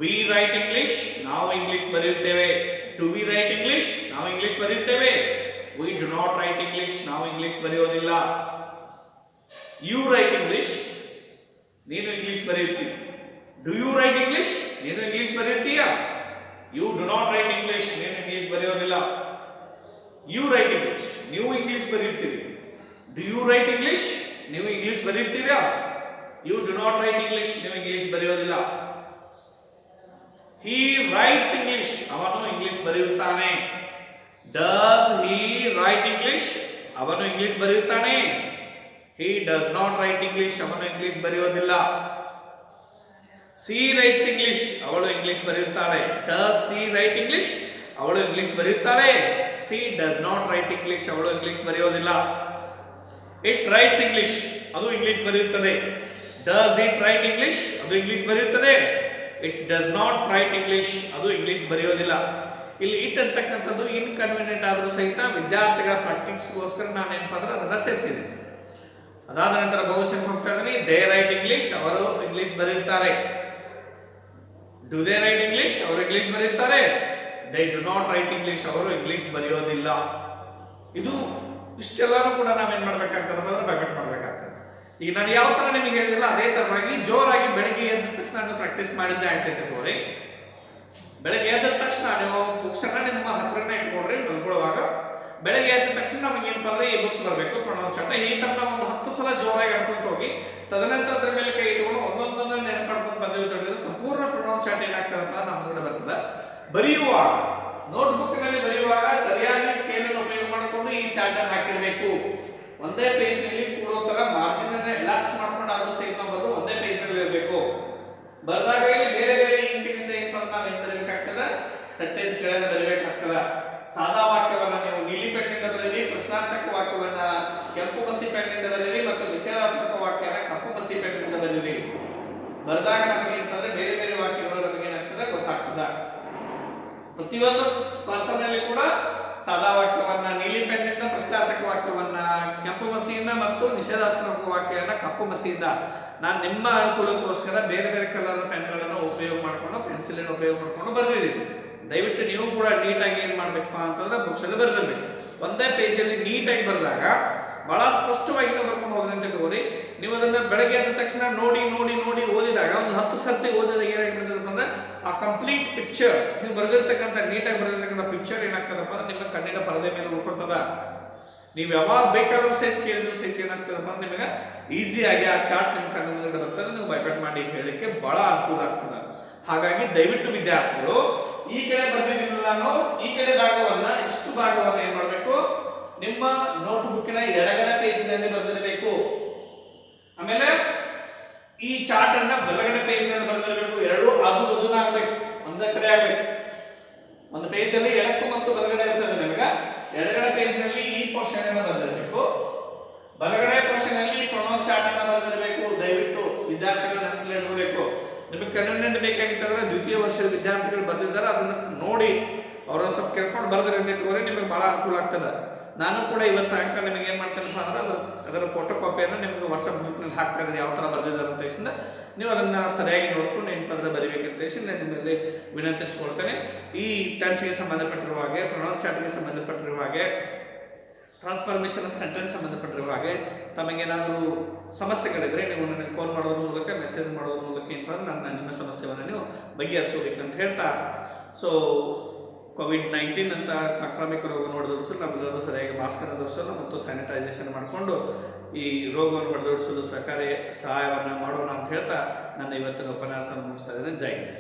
ವಿ ರೈಟ್ ಇಂಗ್ಲಿಷ್, ನಾವು ಇಂಗ್ಲಿಷ್ ಬರೆಯುತ್ತೇವೆ. ಡು ವಿ ರೈಟ್ ಇಂಗ್ಲಿಷ್, ನಾವು English ಬರೆಯುತ್ತೇವೆ. We do not write English, ನಾವು ಇಂಗ್ಲಿಷ್ ಬರೆಯೋದಿಲ್ಲ. ಯು ರೈಟ್ ಇಂಗ್ಲಿಷ್, ನೀನು ಇಂಗ್ಲಿಷ್ ಬರೆಯುತ್ತೀಯ. ಡು ಯು ರೈಟ್ ಇಂಗ್ಲಿಷ್, ನೀನು ಇಂಗ್ಲಿಷ್ ಬರೆಯುತ್ತೀಯಾ? You do not write English, ನೀನು ಇಂಗ್ಲಿಷ್ ಬರೆಯೋದಿಲ್ಲ. ಯು ರೈಟ್ ಇಂಗ್ಲಿಷ್, ನೀವು ಇಂಗ್ಲಿಷ್ ಬರೆಯುತ್ತೀರಿ. ಡು ಯು ರೈಟ್ ಇಂಗ್ಲಿಷ್, ನೀವು ಇಂಗ್ಲಿಷ್ ಬರೆಯುತ್ತೀರಾ? You do not write English, ನೀವು ಇಂಗ್ಲಿಷ್ ಬರೆಯೋದಿಲ್ಲ. He writes English, ಅವನು ಇಂಗ್ಲಿಷ್ ಬರೆಯುತ್ತಾನೆ. Does he write English, ಅವನು ಇಂಗ್ಲಿಷ್ ಬರೆಯುತ್ತಾನೆ. He does not write English, ಅವನು ಇಂಗ್ಲಿಷ್ ಬರೆಯೋದಿಲ್ಲ. She writes English, ಅವಳು ಇಂಗ್ಲಿಷ್ ಬರೆಯುತ್ತಾಳೆ. Does she write English, ಅವಳು ಇಂಗ್ಲಿಷ್ ಬರೆಯುತ್ತಾಳೆ. She does not write English, ಅವಳು ಇಂಗ್ಲಿಷ್ ಬರೆಯೋದಿಲ್ಲ. It writes English, ಅದು ಇಂಗ್ಲಿಷ್ ಬರೆಯುತ್ತದೆ. Does it write English, ಅದು ಇಂಗ್ಲಿಷ್ ಬರೆಯುತ್ತದೆ. It does not write English, ಅದು ಇಂಗ್ಲಿಷ್ ಬರೆಯೋದಿಲ್ಲ. ಇಲ್ಲಿ ಇಟ್ ಅಂತಕ್ಕಂಥದ್ದು ಇನ್ಕನ್ವೀನಿಯಂಟ್ ಆದರೂ ಸಹಿತ ವಿದ್ಯಾರ್ಥಿಗಳ ಪ್ರಾಕ್ಟೀಸ್ಗೋಸ್ಕರ ನಾನು ಏನಪ್ಪ ಅಂದ್ರೆ ಅದನ್ನ ಸೇರಿಸಿದೆ. ಅದಾದ ನಂತರ ಬಹುವಚನಕ್ಕೆ ಹೋಗ್ತಾ ಇದ್ದೀನಿ. ದೇ ರೈಟ್ ಇಂಗ್ಲಿಷ್, ಅವರು ಇಂಗ್ಲಿಷ್ ಬರೆಯುತ್ತಾರೆ. ಡು ದೇ ರೈಟ್ ಇಂಗ್ಲಿಷ್, ಅವರು ಇಂಗ್ಲಿಷ್ ಬರೆಯುತ್ತಾರೆ. They do not write English, ಅವರು ಇಂಗ್ಲಿಷ್ ಬರೆಯೋದಿಲ್ಲ. ಇದು ಇಷ್ಟೆಲ್ಲರೂ ಕೂಡ ನಾವೇನ್ ಮಾಡ್ಬೇಕಾಗ್ತದೆ ಅಂದ್ರೆ ಬ್ಯಾಕಟ್ ಮಾಡ್ಬೇಕಾಗ್ತದೆ. ಈಗ ನಾನು ಯಾವ ತರ ನಿಮಗೆ ಹೇಳಿದಿಲ್ಲ ಅದೇ ತರವಾಗಿ ಜೋರಾಗಿ ಬೆಳಗ್ಗೆ ಎದ್ದ ತಕ್ಷಣ ನೀವು ಪ್ರಾಕ್ಟೀಸ್ ಮಾಡಿದ್ದೆ ಆಗ್ತೈತೆ ನೋಡಿ. ಬೆಳಗ್ಗೆ ಎದ್ದ ತಕ್ಷಣ ನೀವು ಬುಕ್ಸ್ ಅನ್ನ ನಿಮ್ಮ ಹತ್ರನೇ ಇಟ್ಕೊಳ್ರಿ. ಮಲ್ಕೊಳ್ಳುವಾಗ ಬೆಳಗ್ಗೆ ಎದ್ದ ತಕ್ಷಣ ನಮಗೆ ಏನಪ್ಪ ಅಂದ್ರೆ ಈ ಬುಕ್ಸ್ ಬರಬೇಕು ಪ್ರಣವ್ ಚಾರ್ಟ್. ಈ ತರ ನಾವು ಒಂದು 10 ಸಲ ಜೋರಾಗಿ ಅನ್ಕೊಂತ ಹೋಗಿ ತದನಂತರ ಅದ್ರ ಮೇಲೆ ಕೈ ಇಟ್ಕೊಂಡು ಒಂದೊಂದನ್ನ ನೆನಪಾಡ್ಕೊಂಡು ಬಂದಿದ್ರೆ ಸಂಪೂರ್ಣ ಪ್ರಣವ್ ಚಾರ್ಟ್ ಏನಾಗ್ತದಪ್ಪ ನಮ್ಮ ಮುಂದೆ ಬರ್ತದೆ. ಬರೆಯುವಾಗ ನೋಟ್ಬುಕ್ ನಲ್ಲಿ ಬರೆಯುವಾಗ ಸರಿಯಾಗಿ ಸ್ಕೇಲ್ ಅನ್ನು ಉಪಯೋಗ ಮಾಡಿಕೊಂಡು ಈ ಚಾರ್ಟ್ ಅನ್ನು ಹಾಕಿರಬೇಕು. ಒಂದೇ ಪೇಜ್ ನಲ್ಲಿ ಕೂಡೋ ತರ ಮಾರ್ಜಿನ್ ಅನ್ನ ಎಲಾಪ್ಸ್ ಮಾಡ್ಕೊಂಡು ಆದ್ರೂ ಸಹಿತ ಬರೆದು ಒಂದೇ ಪೇಜ್ ನಲ್ಲಿ ಇರಬೇಕು. ಬರೆದಾಗ ಇಲ್ಲಿ ಬೇರೆ ಬೇರೆ ಇಂಕಿನಿಂದ ಏನಪ್ಪ ನಾವು ಏನ್ ಬರೀಬೇಕಾಗ್ತದ? ಸೆಂಟೆನ್ಸ್ ಗಳನ್ನ ಬರೀಬೇಕಾಗ್ತದ. ಸಾದಾ ವಾಕ್ಯವನ್ನ ನೀವು ನೀಲಿ ಪೆನ್ನಿಂದ ಬರೀರಿ, ಪ್ರಶ್ನಾರ್ಥಕ ವಾಕ್ಯವನ್ನ ಕೆಂಪು ಮಸಿ ಪೆನ್ನಿಂದ ಬರೀರಿ ಮತ್ತು ವಿಷಯಾತ್ಮಕ ವಾಕ್ಯನ ಕಪ್ಪು ಮಸಿ ಪೆನ್ನಿಂದ ಬರೀರಿ. ಬರೆದಾಗ ನಮಗೆ ಏನಂತಂದ್ರೆ ಬೇರೆ ಬೇರೆ ವಾಕ್ಯಗಳು ನಮಗೆ ಏನಾಗ್ತದೆ ಗೊತ್ತಾಗ್ತದ. ಪ್ರತಿಯೊಂದು ಪರ್ಸನ್ ಅಲ್ಲಿ ಕೂಡ ಸಾದಾ ವಾಕ್ಯವನ್ನ ನೀಲಿ ಪೆನ್ನಿಂದ, ಪ್ರಶ್ನಾರ್ಥಕ ವಾಕ್ಯವನ್ನ ಕೆಂಪು ಮಸಿಯಿಂದ ಮತ್ತು ನಿಷೇಧಾತ್ಮಕ ವಾಕ್ಯವನ್ನ ಕಪ್ಪು ಮಸಿಯಿಂದ ನಾನು ನಿಮ್ಮ ಅನುಕೂಲಕ್ಕೋಸ್ಕರ ಬೇರೆ ಬೇರೆ ಕಲರ್ ಪೆನ್ಗಳನ್ನು ಉಪಯೋಗ ಮಾಡಿಕೊಂಡು ಪೆನ್ಸಿಲ್ ಉಪಯೋಗ ಮಾಡಿಕೊಂಡು ಬರೆದಿದ್ದೀನಿ. ದಯವಿಟ್ಟು ನೀವು ಕೂಡ ನೀಟಾಗಿ ಏನು ಮಾಡಬೇಕಪ್ಪ ಅಂತಂದ್ರೆ ಬುಕ್ಸ್ ಅಲ್ಲಿ ಬರೆದಿರ್ಬೇಕು. ಒಂದೇ ಪೇಜಲ್ಲಿ ನೀಟಾಗಿ ಬರೆದಾಗ ಬಹಳ ಸ್ಪಷ್ಟವಾಗಿ ನೀವು ಬರ್ಕೊಂಡು ಹೋದ್ರಿ ಅಂತ ತಗೋರಿ. ನೀವು ಅದನ್ನ ಬೆಳಗ್ಗೆ ಎದ್ದ ತಕ್ಷಣ ನೋಡಿ ನೋಡಿ ನೋಡಿ ಓದಿದಾಗ ಒಂದು 10 ಸರ್ತಿ ಓದಿದಾಗ ಏನಾಗ್ತದಪ್ಪ ಅಂದ್ರೆ ಆ ಕಂಪ್ಲೀಟ್ ಪಿಕ್ಚರ್ ನೀವು ಬರೆದಿರ್ತಕ್ಕಂಥ ನೀಟಾಗಿ ಬರೆದಿರ್ತಕ್ಕಂಥ ಪಿಕ್ಚರ್ ಏನಾಗ್ತದಪ್ಪ ಅಂದ್ರೆ ನಿಮ್ಮ ಕಣ್ಣಿನ ಪರದೆ ಮೇಲೆ ಉಳ್ಕೊಳ್ತದ. ನೀವು ಯಾವಾಗ ಬೇಕಾದ್ರೂ ಸಹಿತ ಕೇಳಿದ್ರು ಸಹಿತ ಏನಾಗ್ತದಪ್ಪ ಅಂದ್ರೆ ನಿಮಗೆ ಈಸಿಯಾಗಿ ಆ ಚಾರ್ಟ್ ನಿಮ್ಮ ಕಣ್ಣ ಮುಂದೆ ಬರ್ತದೆ. ನೀವು ಬೈಪಟ್ ಮಾಡಿ ಹೇಳಲಿಕ್ಕೆ ಬಹಳ ಅನುಕೂಲ ಆಗ್ತದೆ. ಹಾಗಾಗಿ ದಯವಿಟ್ಟು ವಿದ್ಯಾರ್ಥಿಗಳು ಈ ಕಡೆ ಬರ್ದಿದ್ದೀನಲ್ಲ ನಾನು, ಈ ಕಡೆ ಭಾಗವನ್ನ ಇಷ್ಟು ಭಾಗವನ್ನ ಏನ್ ಮಾಡಬೇಕು? ನಿಮ್ಮ ನೋಟ್ ಬುಕ್ಕಿನ ಎಡಗಡೆ ಪೇಜ್ ನಲ್ಲಿ ಬರೆದಿರಬೇಕು. ಆಮೇಲೆ ಈ ಚಾರ್ಟ್ ಅನ್ನ ಬಲಗಡೆ ಪೇಜ್ ನಲ್ಲಿ ಬರೆದಿರಬೇಕು. ಎರಡು ಆಜು ಬಾಜುನ ಆಗ್ಬೇಕು, ಒಂದೇ ಕಡೆ ಆಗ್ಬೇಕು. ಒಂದು ಪೇಜ್ ಅಲ್ಲಿ ಎಡಕ್ಕೂ ಮತ್ತು ಬಲಗಡೆ ಇರ್ತದೆ. ನಿಮಗೆ ಎಡಗಡೆ ಪೇಜ್ ನಲ್ಲಿ ಈ ಪೋರ್ಷನ್ ಅನ್ನು ಬರೆದಿರಬೇಕು, ಬಲಗಡೆ ಪೋರ್ಷನ್ ಅಲ್ಲಿ ಪ್ರಣವ್ ಚಾರ್ಟ್ ಅನ್ನು ಬರೆದಿರಬೇಕು. ದಯವಿಟ್ಟು ವಿದ್ಯಾರ್ಥಿಗಳು ನೆನಪಲ್ಲಿ ಇಡಬೇಕು. ನಿಮಗೆ ಕನ್ವೀನಿಯಂಟ್ ಬೇಕಾಗಿತ್ತಂದ್ರೆ ದ್ವಿತೀಯ ವರ್ಷದ ವಿದ್ಯಾರ್ಥಿಗಳು ಬರೆದಿದ್ದಾರೆ, ಅದನ್ನ ನೋಡಿ ಅವರ ಸ್ವಲ್ಪ ಕೇಳ್ಕೊಂಡು ಬರೆದ್ರೆ ಅಂತ ಇಟ್ಕೊಂಡ್ರೆ ನಿಮಗೆ ಬಹಳ ಅನುಕೂಲ ಆಗ್ತದೆ. ನಾನು ಕೂಡ ಇವತ್ತು ಸಾಯಂಕಾಲ ನಿಮಗೆ ಏನು ಮಾಡ್ತೇನಪ್ಪ ಅಂದ್ರೆ ಅದರ ಫೋಟೋ ಕಾಪಿಯನ್ನು ನಿಮಗೆ ವಾಟ್ಸಪ್ ಗ್ರೂಪ್ನಲ್ಲಿ ಹಾಕ್ತಾ ಇದ್ದೀನಿ, ಯಾವ ಥರ ಬರೆದಿದ್ದಾರೆ ಅಂತ ಹೇಳಿಸಿಂದ ನೀವು ಅದನ್ನು ಸರಿಯಾಗಿ ನೋಡ್ಕೊಂಡು ಏನಪ್ಪ ಅಂದ್ರೆ ಬರೀಬೇಕಂತ ಹೇಳಿ ನಾನು ನಿಮ್ಮಲ್ಲಿ ವಿನಂತಿಸ್ಕೊಳ್ತೇನೆ. ಈ ಟೆನ್ಸ್ಗೆ ಸಂಬಂಧಪಟ್ಟಿರುವ ಹಾಗೆ, ಪ್ರಣವ್ ಚಾರ್ಟ್ಗೆ ಸಂಬಂಧಪಟ್ಟಿರುವ ಹಾಗೆ, ಟ್ರಾನ್ಸ್ಫಾರ್ಮೇಷನ್ ಆಫ್ ಸೆಂಟೆನ್ಸ್ ಸಂಬಂಧಪಟ್ಟಿರುವ ಹಾಗೆ ತಮಗೇನಾದರೂ ಸಮಸ್ಯೆಗಳಿದ್ರೆ ನೀವು ನನಗೆ ಫೋನ್ ಮಾಡೋದ್ರ ಮೂಲಕ, ಮೆಸೇಜ್ ಮಾಡೋದ್ರ ಮೂಲಕ ಏನಪ್ಪ ಅಂದ್ರೆ ನಿಮ್ಮ ಸಮಸ್ಯೆಯನ್ನು ನೀವು ಬಗೆಹರಿಸೋಬೇಕಂತ ಹೇಳ್ತಾ ಸೊ ಕೋವಿಡ್-19 ಅಂತ ಸಾಂಕ್ರಾಮಿಕ ರೋಗವನ್ನು ಹೊಡೆದೋಡಿಸಲು ನಾವೆಲ್ಲರೂ ಸರಿಯಾಗಿ ಮಾಸ್ಕನ್ನು ಧರಿಸೋಣ ಮತ್ತು ಸ್ಯಾನಿಟೈಸೇಷನ್ ಮಾಡಿಕೊಂಡು ಈ ರೋಗವನ್ನು ಹೊಡೆದೋಡಿಸಲು ಸಹಾಯವನ್ನು ಮಾಡೋಣ ಅಂತ ಹೇಳ್ತಾ ನನ್ನ ಇವತ್ತಿನ ಉಪನ್ಯಾಸವನ್ನು ಮುಗಿಸ್ತಾ ಇದ್ದೇನೆ. ಜೈ ಹಿಂದ್.